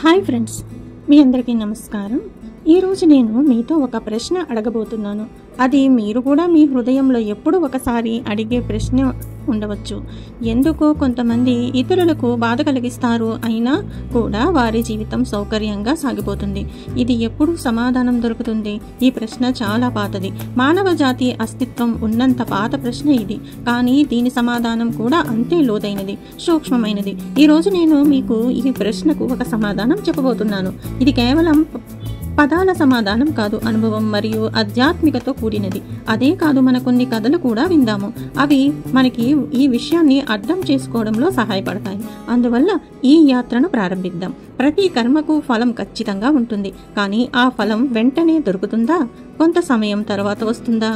Hi friends, మీ అందరికీ నమస్కారం. ఈరోజు నేను మీతో ఒక ప్రశ్న అడగబోతున్నాను. అది మీరు కూడా మీ హృదయంలో ఎప్పుడు ఒకసారి అడిగే ప్రశ్న ఉండవచ్చు. ఎందుకో కొంతమంది ఇతరులకు బాధ కలిగిస్తారు, అయినా కూడా వారి జీవితం సౌకర్యంగా సాగిపోతుంది. ఇది ఎప్పుడు సమాధానం దొరుకుతుంది? ఈ ప్రశ్న చాలా పాతది. మానవ జాతి అస్తిత్వం ఉన్నంత పాత ప్రశ్న ఇది. కానీ దీని సమాధానం కూడా అంతే లోతైనది, సూక్ష్మమైనది. ఈరోజు నేను మీకు ఈ ప్రశ్నకు ఒక సమాధానం చెప్పబోతున్నాను. ఇది కేవలం పదాల సమాధానం కాదు, అనుభవం మరియు ఆధ్యాత్మికతో కూడినది. అదే కాదు, మన కొన్ని కథలు కూడా విందాము. అవి మనకి ఈ విషయాన్ని అర్థం చేసుకోవడంలో సహాయపడతాయి. అందువల్ల ఈ యాత్రను ప్రారంభిద్దాం. ప్రతి కర్మకు ఫలం ఖచ్చితంగా ఉంటుంది. కానీ ఆ ఫలం వెంటనే దొరుకుతుందా? కొంత సమయం తర్వాత వస్తుందా?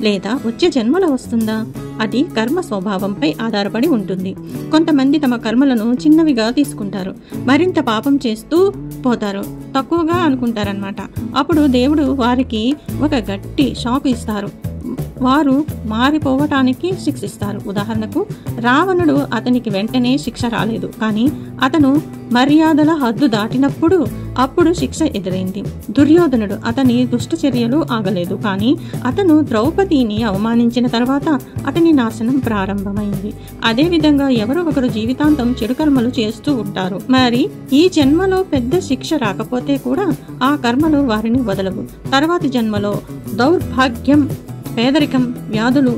లేదా వచ్చే జన్మలో వస్తుందా? అది కర్మ స్వభావంపై ఆధారపడి ఉంటుంది. కొంతమంది తమ కర్మలను చిన్నవిగా తీసుకుంటారు, మరింత పాపం చేస్తూ పోతారు, తక్కువగా అనుకుంటారన్నమాట. అప్పుడు దేవుడు వారికి ఒక గట్టి షాక్ ఇస్తారు. వారు మారిపోవటానికి శిక్షిస్తారు. ఉదాహరణకు, రావణుడు, అతనికి వెంటనే శిక్ష రాలేదు, కానీ అతను మర్యాదల హద్దు దాటినప్పుడు అప్పుడు శిక్ష ఎదురైంది. దుర్యోధనుడు, అతని దుష్ట చర్యలు ఆగలేదు, కానీ అతను ద్రౌపదిని అవమానించిన తర్వాత అతని నాశనం ప్రారంభమైంది. అదేవిధంగా ఎవరో ఒకరు జీవితాంతం చెడు కర్మలు చేస్తూ ఉంటారు. మరి ఈ జన్మలో పెద్ద శిక్ష రాకపోతే కూడా ఆ కర్మలు వారిని వదలవు. తర్వాతి జన్మలో దౌర్భాగ్యం, పేదరికం, వ్యాధులు,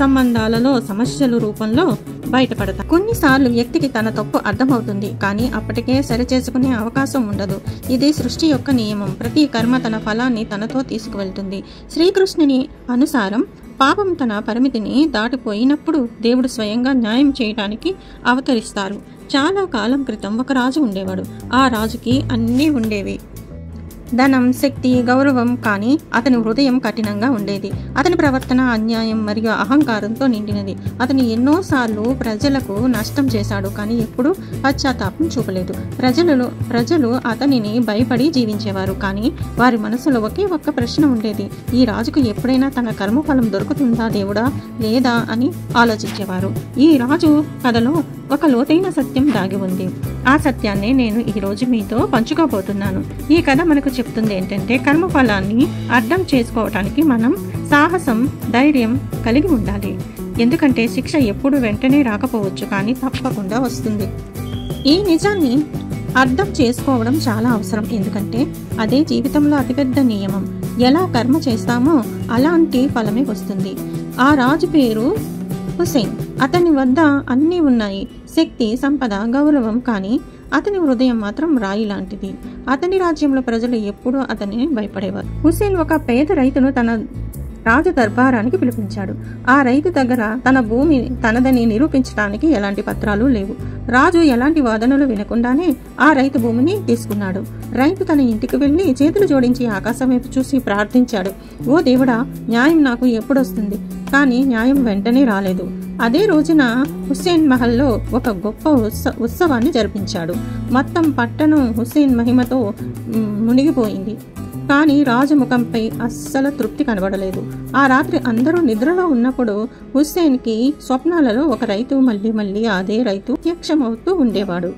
సంబంధాలలో సమస్యల రూపంలో బయటపడతాయి. కొన్నిసార్లు వ్యక్తికి తన తప్పు అర్థమవుతుంది, కానీ అప్పటికే సరిచేసుకునే అవకాశం ఉండదు. ఇది సృష్టి యొక్క నియమం. ప్రతి కర్మ తన ఫలాన్ని తనతో తీసుకువెళ్తుంది. శ్రీకృష్ణుని అనుసారం పాపం తన పరిమితిని దాటిపోయినప్పుడు దేవుడు స్వయంగా న్యాయం చేయడానికి అవతరిస్తారు. చాలా కాలం క్రితం ఒక రాజు ఉండేవాడు. ఆ రాజుకి అన్నీ ఉండేవి: ధనం, శక్తి, గౌరవం. కానీ అతని హృదయం కఠినంగా ఉండేది. అతని ప్రవర్తన అన్యాయం మరియు అహంకారంతో నిండినది. అతను ఎన్నోసార్లు ప్రజలకు నష్టం చేశాడు, కానీ ఎప్పుడూ పశ్చాత్తాపం చూపలేదు. ప్రజలు అతనిని భయపడి జీవించేవారు, కానీ వారి మనసులో ఒకే ఒక్క ప్రశ్న ఉండేది: ఈ రాజుకు ఎప్పుడైనా తన కర్మఫలం దొరుకుతుందా దేవుడా, లేదా అని ఆలోచించేవారు. ఈ రాజు కథలో ఒక లోతైన సత్యం దాగి ఉంది. ఆ సత్యాన్ని నేను ఈరోజు మీతో పంచుకోబోతున్నాను. ఈ కథ మనకు చెప్తుంది ఏంటంటే, కర్మఫలాన్ని అర్థం చేసుకోవటానికి మనం సాహసం, ధైర్యం కలిగి ఉండాలి. ఎందుకంటే శిక్ష ఎప్పుడు వెంటనే రాకపోవచ్చు, కానీ తప్పకుండా వస్తుంది. ఈ నిజాన్ని అర్థం చేసుకోవడం చాలా అవసరం, ఎందుకంటే అదే జీవితంలో అతిపెద్ద నియమం. ఎలా కర్మ చేస్తామో అలాంటి ఫలమే వస్తుంది. ఆ రాజు పేరు హుసేన్. అతని వద్ద అన్నీ ఉన్నాయి: శక్తి, సంపద, గౌరవం. కానీ అతని హృదయం మాత్రం రాయి లాంటిది. అతని రాజ్యంలో ప్రజలు ఎప్పుడూ అతనిని భయపడేవారు. హుసేన్ ఒక పేద రైతును తన రాజు దర్బారానికి పిలిపించాడు. ఆ రైతు దగ్గర తన భూమి తనదని నిరూపించడానికి ఎలాంటి పత్రాలు లేవు. రాజు ఎలాంటి వాదనలు వినకుండానే ఆ రైతు భూమిని తీసుకున్నాడు. రైతు తన ఇంటికి వెళ్లి చేతులు జోడించి ఆకాశం వైపు చూసి ప్రార్థించాడు: ఓ దేవుడా, న్యాయం నాకు ఎప్పుడొస్తుంది? కానీ న్యాయం వెంటనే రాలేదు. అదే రోజున హుస్సేన్ మహల్లో ఒక గొప్ప ఉత్సవాన్ని జరిపించాడు. మొత్తం పట్టణం హుస్సేన్ మహిమతో మునిగిపోయింది. కానీ రాజు ముఖంపై అస్సలు తృప్తి కనబడలేదు. ఆ రాత్రి అందరూ నిద్రలో ఉన్నప్పుడు హుస్సేన్కి స్వప్నాలలో ఒక రైతు మళ్ళీ అదే రైతు ప్రత్యక్షమవుతూ ఉండేవాడు.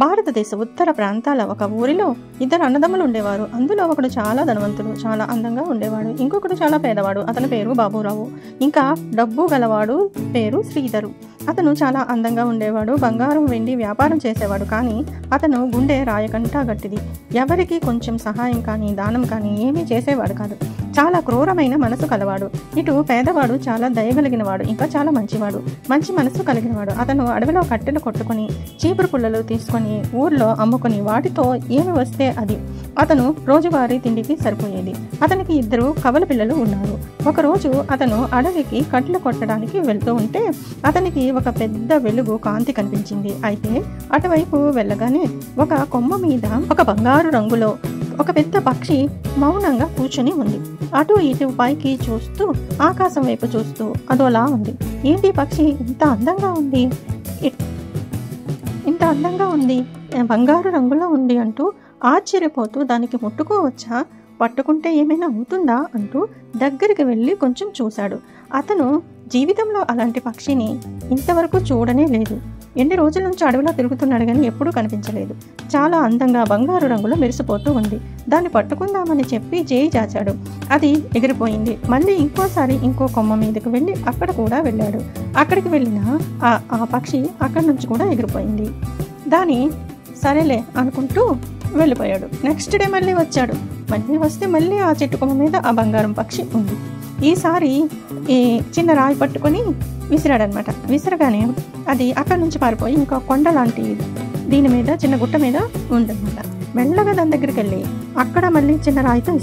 భారతదేశ ఉత్తర ప్రాంతాల ఒక ఊరిలో ఇద్దరు అన్నదమ్ములు ఉండేవారు. అందులో ఒకడు చాలా ధనవంతుడు, చాలా అందంగా ఉండేవాడు. ఇంకొకడు చాలా పేదవాడు. అతని పేరు బాబురావు. ఇంకా డబ్బు గలవాడు పేరు శ్రీధరు. అతను చాలా అందంగా ఉండేవాడు. బంగారం, వెండి వ్యాపారం చేసేవాడు. కానీ అతను గుండె రాయకంటా గట్టిది. ఎవరికి కొంచెం సహాయం కానీ దానం కానీ ఏమీ చేసేవాడు కాదు. చాలా క్రూరమైన మనసు కలవాడు. ఇటు పేదవాడు చాలా దయగలిగినవాడు, ఇంకా చాలా మంచి మనసు కలిగినవాడు. అతను అడవిలో కట్టెలు కొట్టుకుని చీపురు పుల్లలు తీసుకొని ఊర్లో అమ్ముకుని వాటితో ఏమి వస్తే అది అతను రోజువారీ తిండికి సరిపోయేది. అతనికి ఇద్దరు కవల పిల్లలు ఉన్నారు. ఒకరోజు అతను అడవికి కట్టెలు కొట్టడానికి వెళ్తూ ఉంటే అతనికి ఒక పెద్ద వెలుగు కాంతి కనిపించింది. అయితే అటువైపు వెళ్ళగానే ఒక కొమ్మ మీద ఒక బంగారు రంగులో ఒక పెద్ద పక్షి మౌనంగా కూర్చుని ఉంది. అటు ఇటు పైకి చూస్తూ, ఆకాశం వైపు చూస్తూ అదోలా ఉంది. ఏంటి పక్షి ఇంత అందంగా ఉంది, బంగారు రంగులో ఉంది అంటూ ఆశ్చర్యపోతూ దానికి ముట్టుకోవచ్చా, పట్టుకుంటే ఏమైనా అవుతుందా అంటూ దగ్గరికి వెళ్ళి కొంచెం చూశాడు. అతను జీవితంలో అలాంటి పక్షిని ఇంతవరకు చూడనే లేదు. ఎన్ని రోజుల నుంచి అడవిలో తిరుగుతున్నాడు కానీ ఎప్పుడూ కనిపించలేదు. చాలా అందంగా బంగారు రంగులో మెరిసిపోతూ ఉంది. దాన్ని పట్టుకుందామని చెప్పి చేయి చాచాడు. అది ఎగిరిపోయింది. మళ్ళీ ఇంకోసారి ఇంకో కొమ్మ మీదకి వెళ్ళి అక్కడ కూడా వెళ్ళాడు. అక్కడికి వెళ్ళిన ఆ పక్షి అక్కడి నుంచి కూడా ఎగిరిపోయింది. దాని సరేలే అనుకుంటూ వెళ్ళిపోయాడు. నెక్స్ట్ డే మళ్ళీ వచ్చాడు. మళ్ళీ వస్తే మళ్ళీ ఆ చెట్టు కొమ్మ మీద ఆ బంగారం పక్షి ఉంది. ఈసారి ఈ చిన్న రాయి పట్టుకొని విసిరాడనమాట. విసిరగానే అది అక్కడి నుంచి పారిపోయి ఇంకా కొండ లాంటి దీని మీద చిన్న గుట్ట మీద ఉందన్నమాట. మెల్లగా దాని దగ్గరికి వెళ్ళి అక్కడ మళ్ళీ చిన్న రాయితో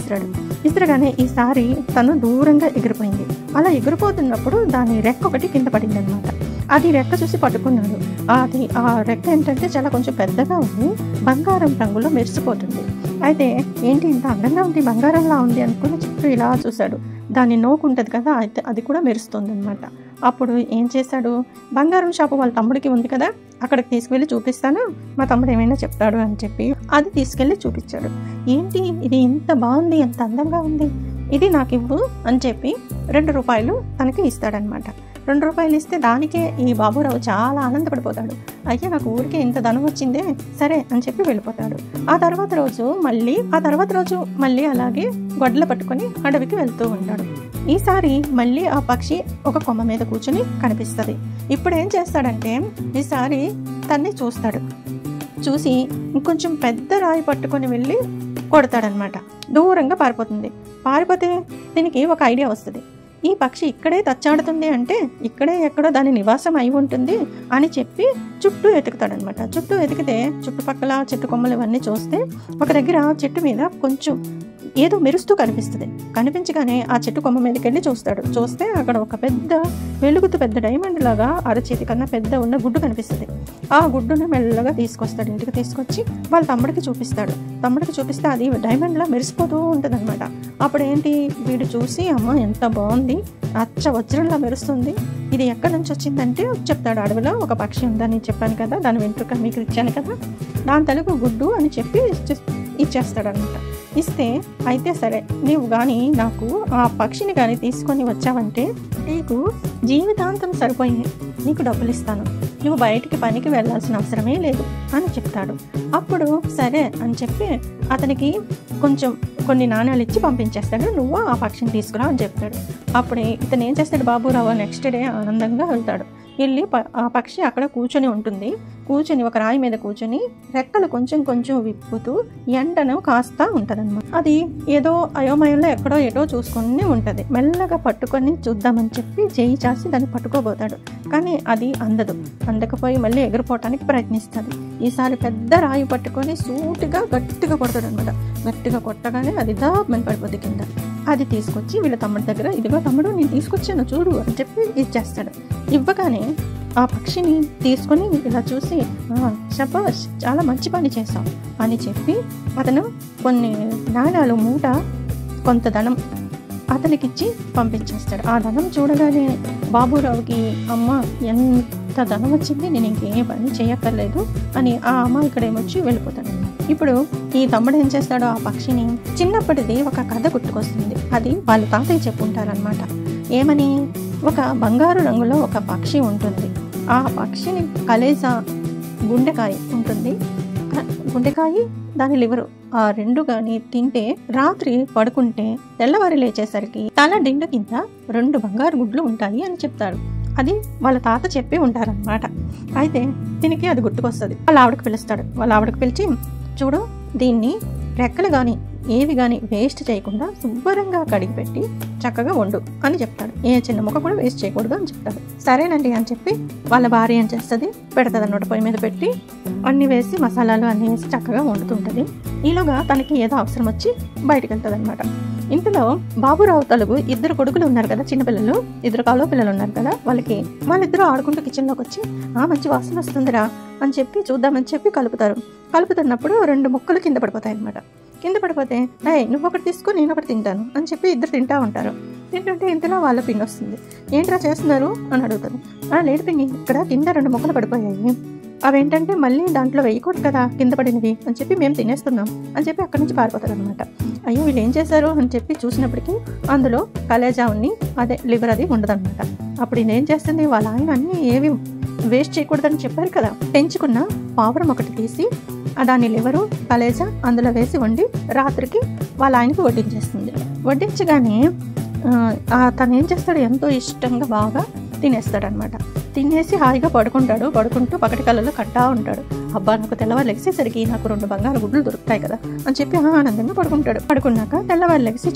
విసిరగానే ఈసారి తను దూరంగా ఎగిరిపోయింది. అలా ఎగిరిపోతున్నప్పుడు దాని రెక్క ఒకటి కింద పడింది అనమాట. అది రెక్క చూసి పట్టుకున్నాడు. అది ఆ రెక్క ఏంటంటే చాలా కొంచెం పెద్దగా ఉంది, బంగారం రంగులో మెరిసిపోతుంది. అయితే ఏంటి ఇంత అందంగా ఉంది, బంగారంలా ఉంది అనుకుని చుట్టూ ఇలా చూశాడు. దాన్ని నోకు ఉంటుంది కదా, అయితే అది కూడా మెరుస్తుంది అనమాట. అప్పుడు ఏం చేశాడు, బంగారం షాపు వాళ్ళ తమ్ముడికి ఉంది కదా, అక్కడికి తీసుకువెళ్ళి చూపిస్తాను, మా తమ్ముడు ఏమైనా చెప్తాడు అని చెప్పి అది తీసుకెళ్ళి చూపించాడు. ఏంటి ఇది ఇంత బాగుంది, ఎంత అందంగా ఉంది, ఇది నాకు ఇవ్వు అని చెప్పి 2 రూపాయలు తనకి ఇస్తాడనమాట. 2 రూపాయలు ఇస్తే దానికే ఈ బాబురావు చాలా ఆనందపడిపోతాడు. అయ్యా నాకు ఊరికే ఇంత ధనం వచ్చిందే, సరే అని చెప్పి వెళ్ళిపోతాడు. ఆ తర్వాత రోజు మళ్ళీ అలాగే గొడ్డలు పట్టుకొని అడవికి వెళ్తూ ఉంటాడు. ఈసారి మళ్ళీ ఆ పక్షి ఒక కొమ్మ మీద కూర్చొని కనిపిస్తుంది. ఇప్పుడు ఏం చేస్తాడంటే ఈసారి తన్ని చూస్తాడు. చూసి ఇంకొంచెం పెద్ద రాయి పట్టుకొని వెళ్ళి కొడతాడనమాట. దూరంగా పారిపోతుంది. పారిపోతే దీనికి ఒక ఐడియా వస్తుంది. ఈ పక్షి ఇక్కడే తచ్చాడుతుంది అంటే ఇక్కడే ఎక్కడో దాని నివాసం అయి ఉంటుంది అని చెప్పి చుట్టూ ఎతుకుతాడనమాట. చుట్టూ ఎతికితే చుట్టుపక్కల చెట్టు కొమ్మలు ఇవన్నీ చూస్తే ఒక దగ్గర చెట్టు మీద కొంచెం ఏదో మెరుస్తూ కనిపిస్తుంది. కనిపించగానే ఆ చెట్టు కొమ్మ మీదకి వెళ్ళి చూస్తే అక్కడ ఒక పెద్ద డైమండ్ లాగా అరచేతి కన్నా పెద్ద ఉన్న గుడ్డు కనిపిస్తుంది. ఆ గుడ్డును మెల్లగా తీసుకొస్తాడు. ఇంటికి తీసుకొచ్చి వాళ్ళ తమ్ముడికి చూపిస్తాడు. తమ్ముడికి చూపిస్తే అది డైమండ్ లా మెరిసిపోతూ ఉంటుంది అనమాట. అప్పుడు ఏంటి వీడు చూసి, అమ్మ ఎంత బాగుంది, అచ్చ వజ్రంలా మెరుస్తుంది, ఇది ఎక్కడి నుంచి వచ్చిందంటే చెప్తాడు. అడవిలో ఒక పక్షి ఉందని చెప్పాను కదా, దాని వెంట్రుక మీకు ఇచ్చాను కదా, దాని తలకు గుడ్డు అని చెప్పి ఇచ్చేస్తాడు అనమాట. ఇస్తే అయితే సరే నీవు కానీ నాకు ఆ పక్షిని కానీ తీసుకొని వచ్చావంటే నీకు జీవితాంతం సరిపోయి నీకు డబ్బులు ఇస్తాను, నువ్వు బయటికి పనికి వెళ్ళాల్సిన అవసరమే లేదు అని చెప్తాడు. అప్పుడు సరే అని చెప్పి అతనికి కొన్ని నాణ్యాలు ఇచ్చి పంపించేస్తాడు. నువ్వు ఆ పక్షిని తీసుకురా అని చెప్తాడు. అప్పుడే ఇతను ఏం చేస్తాడు, బాబురావు నెక్స్ట్ డే ఆనందంగా వెళ్తాడు. వెళ్ళి ఆ పక్షి అక్కడ కూర్చొని ఉంటుంది. కూర్చొని ఒక రాయి మీద కూర్చొని రెక్కలు కొంచెం విప్పుతూ ఎండను కాస్తా ఉంటదన్నమాట. అది ఏదో అయోమయంలో ఎక్కడో చూసుకుని ఉంటది. మెల్లగా పట్టుకొని చూద్దామని చెప్పి చేయి చాసి దాన్ని పట్టుకోబోతాడు. కానీ అది అందకపోయి మళ్ళీ ఎగిరిపోవటానికి ప్రయత్నిస్తుంది. ఈసారి పెద్ద రాయి పట్టుకొని సూటిగా గట్టిగా కొడతాడు అనమాట. గట్టిగా కొట్టగానే అది దామని పడిపోద్ది కింద. అది తీసుకొచ్చి వీళ్ళ తమ్ముడి దగ్గర, ఇదిగో తమ్ముడు నేను తీసుకొచ్చాను చూడు అని చెప్పి ఇచ్చేస్తాడు. ఇవ్వగానే ఆ పక్షిని తీసుకొని ఇలా చూసి, శబాష్ చాలా మంచి పని చేశాం అని చెప్పి అతను కొన్ని నాణాలు మూట కొంత ధనం అతనికిచ్చి పంపించేస్తాడు. ఆ ధనం చూడగానే బాబురావుకి, అమ్మ ఎంత ధనం వచ్చింది, నేను ఇంకేం పని చేయక్కర్లేదు అని ఆ అమ్మ ఇక్కడేమొచ్చి వెళ్ళిపోతాడు. ఇప్పుడు ఈ తమ్ముడు ఏం చేస్తాడో ఆ పక్షిని చిన్నప్పటిది ఒక కథ గుర్తుకొస్తుంది. అది వాళ్ళ తాతయ్య చెప్పుంటారనమాట. ఏమని, ఒక బంగారు రంగులో ఒక పక్షి ఉంటుంది. ఆ పక్షిని కలేజా గుండెకాయ ఉంటుంది. గుండెకాయ దాని లివరు ఆ 2 కానీ తింటే రాత్రి పడుకుంటే తెల్లవారి లేచేసరికి తల దిండు కింద 2 బంగారు గుడ్లు ఉంటాయి అని చెప్తాడు. అది వాళ్ళ తాత చెప్పి ఉంటారనమాట. అయితే దీనికి అది గుర్తుకొస్తుంది. వాళ్ళ ఆవిడకి పిలుస్తాడు. వాళ్ళ ఆవిడకి పిలిచి, చూడు దీన్ని రెక్కలు కానీ ఏవి కానీ వేస్ట్ చేయకుండా శుభ్రంగా కడిగి పెట్టి చక్కగా వండు అని చెప్తాడు. ఏ చిన్న ముక్క కూడా వేస్ట్ చేయకూడదు అని చెప్తాడు. సరేనండి అని చెప్పి వాళ్ళ భార్య ఏం చేస్తుంది, పెడుతుంది అన్నమాట. పొయ్యి మీద పెట్టి అన్ని వేసి మసాలాలు అన్నీ వేసి చక్కగా వండుతుంటుంది. ఈలోగా తనకి ఏదో అవసరం వచ్చి బయటకు వెళ్తుంది అనమాట. ఇంట్లో బాబురావు తలుగు 2 కొడుకులు ఉన్నారు కదా, చిన్నపిల్లలు, 2 కాలో పిల్లలు ఉన్నారు కదా, వాళ్ళిద్దరూ ఆడుకుంటూ కిచెన్లోకి వచ్చి, మంచి వాసన వస్తుందిరా అని చెప్పి చూద్దామని చెప్పి కలుపుతున్నప్పుడు 2 ముక్కలు కింద పడిపోతాయి అనమాట. కింద పడిపోతే, నువ్వు ఒకటి తీసుకో నేను ఒకటి తింటాను అని చెప్పి ఇద్దరు తింటా ఉంటారు. తింటుంటే ఇంతలో వాళ్ళ పిన్ని వస్తుంది. ఏంట్రా చేస్తున్నారు అని అడుగుతుంది. లేదు పిన్ని, ఇక్కడ కింద 2 ముక్కలు పడిపోయాయి, అవేంటంటే మళ్ళీ దాంట్లో వేయకూడదు కదా కింద పడినవి అని చెప్పి మేము తినేస్తున్నాం అని చెప్పి అక్కడి నుంచి పారిపోతారు అనమాట. అయ్యో వీళ్ళు ఏం చేశారు అని చెప్పి చూసినప్పటికీ అందులో కలేజా ఉన్ని అదే లివర్ అది ఉండదన్నమాట. అప్పుడు ఇదేం చేస్తుంది, వాళ్ళ ఆయన అన్నీ ఏవి వేస్ట్ చేయకూడదని చెప్పారు కదా, పెంచుకున్న పావురం ఒకటి తీసి దాని లివరు కలేజా అందులో వేసి వండి రాత్రికి వాళ్ళ ఆయనకి వడ్డించేస్తుంది. వడ్డించగానే తను ఏం చేస్తాడు, ఎంతో ఇష్టంగా బాగా తినేస్తాడనమాట. తినేసి హాయిగా పడుకుంటూ పకటి కళ్ళలో కట్టా ఉంటాడు. అబ్బా నాకు తెల్లవారు లెగిసేసరికి నాకు 2 బంగారు గుడ్లు దొరుకుతాయి కదా అని చెప్పి ఆనందంగా పడుకుంటాడు. పడుకున్నాక తెల్లవారు లెగిసి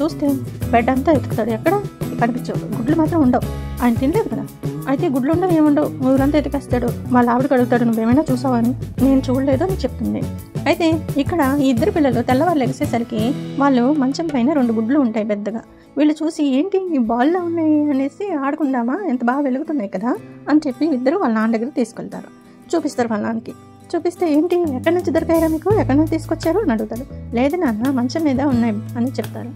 చూస్తే బెడ్ అంతా ఎతుకుతాడు, ఎక్కడ కనిపించవు, గుడ్లు మాత్రం ఉండవు. ఆయన తినలేదు కదా, అయితే గుడ్లు ఉండవు ఏముండవు, ఊరంతా ఎతికేస్తాడు. వాళ్ళ ఆవిడకి అడుగుతాడు, నువ్వేమైనా చూసావా అని. నేను చూడలేదు అని చెప్తుంది. అయితే ఇక్కడ ఈ 2 పిల్లలు తెల్లవారు లెగిసేసరికి వాళ్ళు మంచం పైన 2 గుడ్లు ఉంటాయి పెద్దగా. వీళ్ళు చూసి ఏంటి ఈ బాల్లో ఉన్నాయి అనేసి ఆడుకుందామా, ఎంత బాగా వెలుగుతున్నాయి కదా అని చెప్పి ఇద్దరు వాళ్ళ నాన్న దగ్గర తీసుకెళ్తారు. చూపిస్తారు వాళ్ళ నాన్నకి. చూపిస్తే ఏంటి ఎక్కడి నుంచి దొరికాయరా మీకు, ఎక్కడి నుంచి తీసుకొచ్చారు అని అడుగుతాడు. లేదు నాన్న మంచం మీద ఉన్నాయి అని చెప్తారు.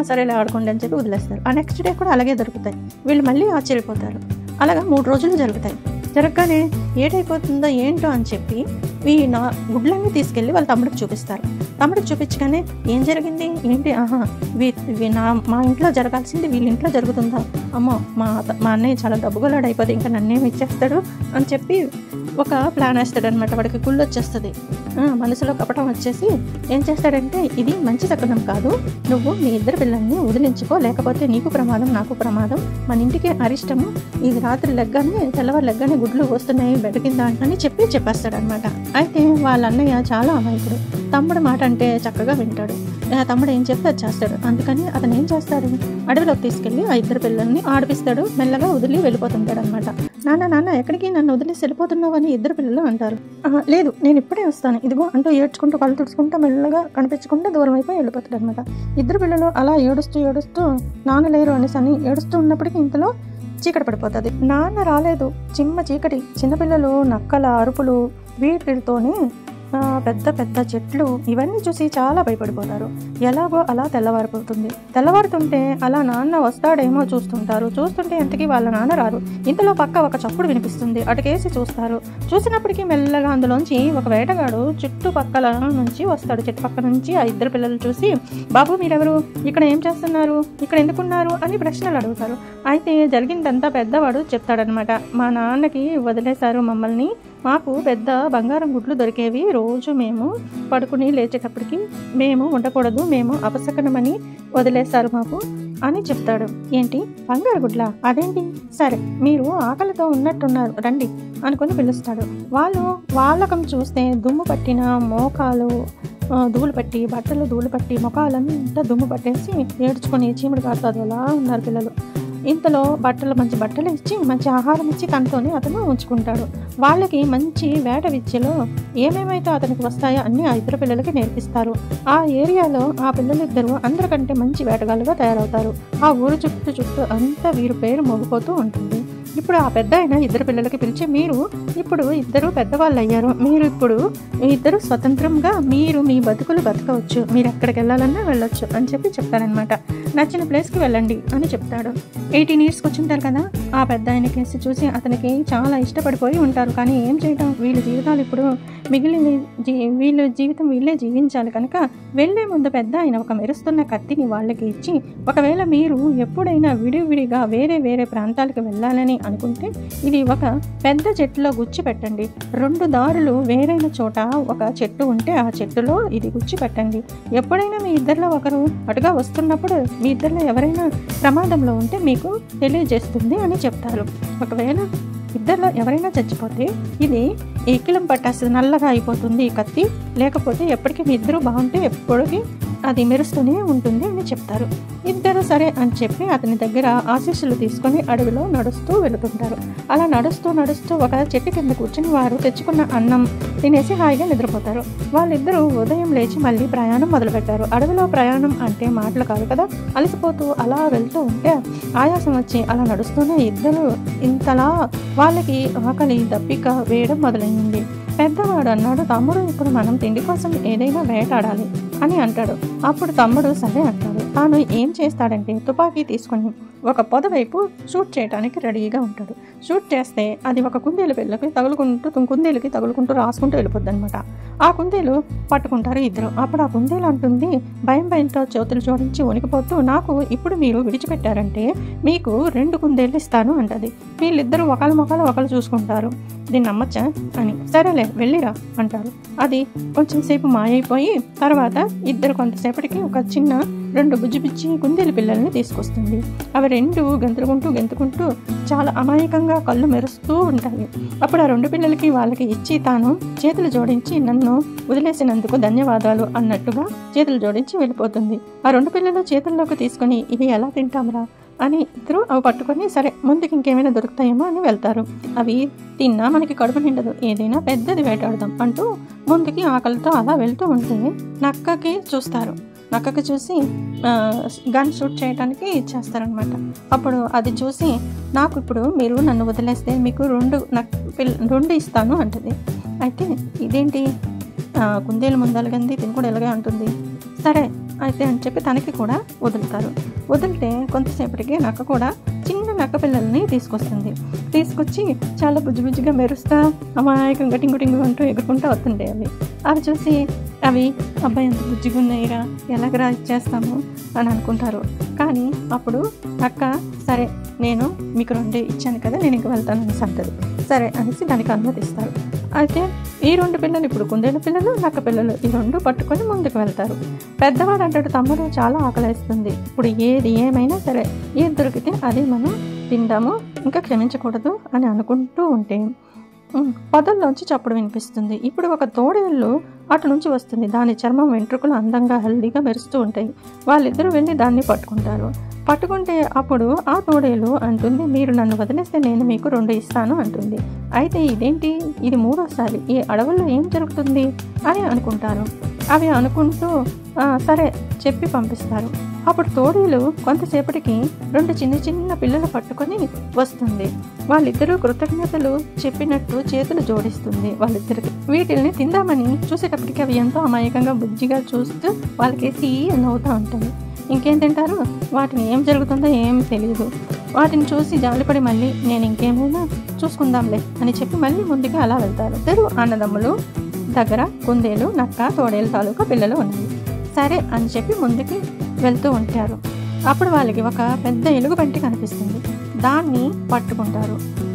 సరేలే ఆడుకోండి అని చెప్పి వదిలేస్తారు. ఆ నెక్స్ట్ డే కూడా అలాగే దొరుకుతాయి. వీళ్ళు మళ్ళీ ఆశ్చర్యపోతారు. అలాగా 3 రోజులు జరుగుతాయి. జరగగానే ఏటైపోతుందో ఏంటో అని చెప్పి ఈ గుడ్లన్నీ తీసుకెళ్ళి వాళ్ళ తమ్ముడికి చూపిస్తారు. తమ్ముడికి చూపించగానే ఏం జరిగింది ఏంటి, మా ఇంట్లో జరగాల్సింది వీళ్ళ ఇంట్లో జరుగుతుందా, అమ్మో మా అన్నయ్య చాలా డబ్బుగలాడు అయిపోతుంది, ఇంకా నన్నేమి ఇచ్చేస్తాడు అని చెప్పి ఒక ప్లాన్ వేస్తాడు అనమాట. వాడికి కుళ్ళు వచ్చేస్తుంది, మనసులో కపటం వచ్చేసి ఏం చేస్తాడంటే, ఇది మంచి శకునం కాదు, నువ్వు మీ 2 పిల్లల్ని వదిలించుకో, లేకపోతే నీకు ప్రమాదం నాకు ప్రమాదం, మన ఇంటికి అరిష్టము, ఇది రాత్రి తెల్లవారు లెగ్గానే గుడ్లు వస్తున్నాయి బెడ్ కింద అని చెప్పేస్తాడనమాట. అయితే వాళ్ళ అన్నయ్య చాలా అమాయకుడు, తమ్ముడు మాట అంటే చక్కగా వింటాడు. తమ్ముడు ఏం చెప్తే అది చేస్తాడు. అందుకని అతను ఏం చేస్తాడు, అడవిలోకి తీసుకెళ్ళి ఆ 2 పిల్లల్ని ఆడిపిస్తాడు. మెల్లగా వదిలి వెళ్ళిపోతుంటాడు అనమాట. నాన్న ఎక్కడికి నన్ను వదిలేసి వెళ్ళిపోతున్నావు అని 2 పిల్లలు అంటారు. లేదు నేను ఇప్పుడే వస్తాను ఇదిగో అంటూ ఏడ్చుకుంటూ కళ్ళు తుడుచుకుంటూ మెల్లగా కనిపించకుండా దూరం అయిపోయి వెళ్ళిపోతాడు అనమాట. 2 పిల్లలు అలా ఏడుస్తూ నాన్న లేరు అనేసి అని ఏడుస్తూ ఉన్నప్పటికీ ఇంతలో చీకటి పడిపోతుంది. నాన్న రాలేదు, చిమ్మ చీకటి, చిన్నపిల్లలు నక్కల అరుపులు, వీటితోనే పెద్ద చెట్లు, ఇవన్నీ చూసి చాలా భయపడిపోతారు. ఎలాగో అలా తెల్లవారుతుంటే అలా నాన్న వస్తాడేమో చూస్తుంటే ఎంతకీ వాళ్ళ నాన్న రారు. ఇంతలో పక్క ఒక చప్పుడు వినిపిస్తుంది. అటుకేసి చూస్తారు. చూసినప్పటికీ మెల్లగా అందులోంచి ఒక వేటగాడు చుట్టుపక్కల నుంచి వస్తాడు. చుట్టుపక్కల నుంచి ఆ 2 పిల్లలు చూసి, బాబు మీరెవరు, ఇక్కడ ఏం చేస్తున్నారు, ఇక్కడ ఎందుకున్నారు అని ప్రశ్నలు అడుగుతారు. అయితే జరిగిందంతా పెద్దవాడు చెప్తాడనమాట. మా నాన్నకి వదిలేశారు మమ్మల్ని, మాకు పెద్ద బంగారం గుడ్లు దొరికేవి, రోజు మేము పడుకుని లేచేటప్పటికి మేము ఉండకూడదు, మేము అపశకనమని వదిలేశారు మాకు అని చెప్తాడు. ఏంటి బంగారు గుడ్లా, అదేంటి, సరే మీరు ఆకలితో ఉన్నట్టున్నారు రండి అనుకుని పిలుస్తాడు. వాళ్ళకం చూస్తే దుమ్ము పట్టిన మోకాలు ధూళి పట్టి, బట్టలు ధూళి పట్టి, మొఖాలంతా దుమ్ము పట్టేసి ఏడ్చుకొని చీముడు కారుతుంది అలా ఉన్నారు పిల్లలు. ఇంతలో మంచి బట్టలు ఇచ్చి మంచి ఆహారం ఇచ్చి తనతోనే అతను ఉంచుకుంటాడు. వాళ్ళకి మంచి వేట విద్యలో ఏమేమైతే అతనికి వస్తాయో అన్నీ ఆ 2 పిల్లలకి నేర్పిస్తారు. ఆ ఏరియాలో ఆ పిల్లలిద్దరూ అందరికంటే మంచి వేటగాళ్ళుగా తయారవుతారు. ఆ ఊరు చుట్టూ అంతా వీరి పేరు మోగిపోతూ ఉంటుంది. ఇప్పుడు ఆ పెద్ద ఆయన 2 పిల్లలకి పిలిచి, మీరు ఇప్పుడు 2 పెద్దవాళ్ళు అయ్యారు, మీరు ఇప్పుడు 2 స్వతంత్రంగా మీరు మీ బతుకులు బతకవచ్చు, మీరు ఎక్కడికి వెళ్ళాలన్నా వెళ్ళొచ్చు అని చెప్పి చెప్తారనమాట. నచ్చిన ప్లేస్కి వెళ్ళండి అని చెప్తాడు. 18 yearsకి వచ్చింటారు కదా, ఆ పెద్ద ఆయన కేసి చూసి అతనికి చాలా ఇష్టపడిపోయి ఉంటారు. కానీ ఏం చేయటం, వీళ్ళ జీవితాలు ఇప్పుడు వీళ్ళ జీవితం వీళ్ళే జీవించాలి కనుక వెళ్లే ముందు పెద్ద ఆయన ఒక మెరుస్తున్న కత్తిని వాళ్ళకి ఇచ్చి, ఒకవేళ మీరు ఎప్పుడైనా విడివిడిగా వేరే ప్రాంతాలకు వెళ్ళాలని అనుకుంటే ఇది ఒక పెద్ద చెట్టులో గుచ్చి పెట్టండి. 2 దారులు వేరైన చోట ఒక చెట్టు ఉంటే ఆ చెట్టులో ఇది గుచ్చి పెట్టండి. ఎప్పుడైనా మీ ఇద్దరిలో ఒకరు అటుగా వస్తున్నప్పుడు మీ ఇద్దరిలో ఎవరైనా ప్రమాదంలో ఉంటే మీకు తెలియజేస్తుంది అని చెప్తారు. ఒకవేళ ఇద్దరిలో ఎవరైనా చచ్చిపోతే ఇది ఎక్కిలం పట్టేస్తుంది, నల్లగా అయిపోతుంది ఈ కత్తి, లేకపోతే ఎప్పటికీ మీ ఇద్దరు బాగుంటే ఎప్పటికీ అది మెరుస్తూనే ఉంటుంది అని చెప్తారు. ఇద్దరు సరే అని చెప్పి అతని దగ్గర ఆశీస్సులు తీసుకొని అడవిలో నడుస్తూ వెళుతుంటారు. అలా నడుస్తూ ఒక చెట్టు కింద కూర్చుని వారు తెచ్చుకున్న అన్నం తినేసి హాయిగా నిద్రపోతారు. వాళ్ళిద్దరూ ఉదయం లేచి మళ్ళీ ప్రయాణం మొదలుపెట్టారు. అడవిలో ప్రయాణం అంటే మాటలు కాదు కదా, అలసిపోతూ అలా వెళ్తూ ఉంటే ఆయాసం వచ్చి అలా నడుస్తూనే ఇద్దరు ఇంతలా వాళ్ళకి ఆకలి దప్పిక వేయడం మొదలైంది. పెద్దవాడు అన్నాడు, తమ్ముడు ఇప్పుడు మనం తిండి కోసం ఏదైనా వేటాడాలి అని అంటాడు. అప్పుడు తమ్ముడు సరే అంటాడు. తాను ఏం చేస్తాడంటే తుపాకీ తీసుకొని ఒక పొద వైపు షూట్ చేయడానికి రెడీగా ఉంటాడు. షూట్ చేస్తే అది ఒక కుందేలు పిల్లకి తగులుకుంటూ రాసుకుంటూ వెళ్ళిపోద్ది అనమాట. ఆ కుందేలు పట్టుకుంటారు ఇద్దరు. అప్పుడు ఆ కుందేలు అంటుంది భయంతో చేతులు జోడించి వణికిపోతూ, నాకు ఇప్పుడు మీరు విడిచిపెట్టారంటే మీకు 2 కుందేళ్ళు ఇస్తాను అంటది. వీళ్ళిద్దరూ ఒకళ్ళ మొక్కలు ఒకళ్ళు చూసుకుంటారు. దీన్ని నమ్మచ్చా అని, సరేలే వెళ్ళిరా అంటారు. అది కొంచెం సేపు మాయైపోయి తర్వాత ఇద్దరు కొంతసేపటికి ఒక చిన్న 2 బుజ్జి కుందేలు పిల్లల్ని తీసుకొస్తుంది. అవి 2 గెంతుకుంటూ చాలా అమాయకంగా కళ్ళు మెరుస్తూ ఉంటాయి. అప్పుడు ఆ 2 పిల్లలకి వాళ్ళకి ఇచ్చి తాను చేతులు జోడించి నన్ను వదిలేసినందుకు ధన్యవాదాలు అన్నట్టుగా చేతులు జోడించి వెళ్ళిపోతుంది. ఆ 2 పిల్లలు చేతుల్లోకి తీసుకొని ఇవి ఎలా తింటాంరా అని ఇద్దరు అవి పట్టుకొని సరే ముందుకు ఇంకేమైనా దొరుకుతాయేమో అని వెళ్తారు. అవి తిన్నా మనకి కడుపు నిండదు, ఏదైనా పెద్దది వేటాడదాం అంటూ ముందుకి ఆకలితో అలా వెళ్తూ ఉంటే నక్కకి చూసి గన్ షూట్ చేయడానికి ఇచ్చేస్తారనమాట. అప్పుడు అది చూసి నాకు ఇప్పుడు మీరు నన్ను వదిలేస్తే మీకు 2 ఇస్తాను అంటది. అయితే ఇదేంటి కుందేలు ముందలగంది తిని కూడా ఎలాగే ఉంటుంది, సరే అయితే అని చెప్పి తనకి కూడా వదిలితే కొంతసేపటికి నక్క కూడా చిన్న నక్క పిల్లల్ని తీసుకొచ్చి చాలా బుజ్జిగా మెరుస్తా అమాయకంగా టింగు అంటూ ఎగురుకుంటూ వస్తుంటాయి. అవి చూసి అవి అబ్బాయి ఎంత బుజ్జిగా ఉన్నాయిరా, ఎలాగరా ఇచ్చేస్తాము అని అనుకుంటారు. కానీ అప్పుడు నక్క సరే నేను మీకు 2 ఇచ్చాను కదా, నేను ఇంక వెళ్తాను అనేసి అంటది. సరే అనేసి దానికి అనుమతిస్తారు. అయితే ఈ 2 పిల్లలు ఇప్పుడు కుందేలు పిల్లలు నక్క పిల్లలు ఈ 2 పట్టుకొని ముందుకు వెళ్తారు. పెద్దవాడు అంటాడు, తమ్ముడు చాలా ఆకలిస్తుంది, ఇప్పుడు ఏది ఏమైనా సరే ఏది దొరికితే అది మనం తిందాము, ఇంకా క్షమించకూడదు అని అనుకుంటూ ఉంటే పొదల్లోంచి చప్పుడు వినిపిస్తుంది. ఇప్పుడు ఒక తోడేళ్ళు అటు నుంచి వస్తుంది. దాని చర్మం వెంట్రుకలు అందంగా హెల్దీగా మెరుస్తూ ఉంటాయి. వాళ్ళిద్దరూ వెళ్ళి దాన్ని పట్టుకుంటే అప్పుడు ఆ తోడేలు అంటుంది, మీరు నన్ను వదిలేస్తే నేను మీకు 2 ఇస్తాను అంటుంది. అయితే ఇదేంటి, ఇది 3వసారి, ఈ అడవుల్లో ఏం జరుగుతుంది అని అనుకుంటారు. అవి అనుకుంటూ సరే చెప్పి పంపిస్తారు. అప్పుడు తోడేలు కొంతసేపటికి 2 చిన్న పిల్లలు పట్టుకొని వస్తుంది. వాళ్ళిద్దరూ కృతజ్ఞతలు చెప్పినట్టు చేతులు జోడిస్తుంది వాళ్ళిద్దరికి. వీటిల్ని తిందామని చూసేటప్పటికి అవి ఎంతో అమాయకంగా బుజ్జిగా చూస్తూ వాళ్ళకేసి నవ్వుతూ ఉంటాయి. ఇంకేం తింటారు, వాటిని ఏం జరుగుతుందో ఏం తెలియదు. వాటిని చూసి జాలిపడి మళ్ళీ నేను ఇంకేమైనా చూసుకుందాంలే అని చెప్పి మళ్ళీ ముందుకు అలా వెళ్తారు. ఇద్దరు అన్నదమ్ములు దగ్గర కుందేలు నక్క తోడేలు తాలూకా పిల్లలు ఉన్నాయి. సరే అని చెప్పి ముందుకి వెళ్తూ ఉంటారు. అప్పుడు వాళ్ళకి ఒక పెద్ద ఎలుగుబంటి కనిపిస్తుంది. దాన్ని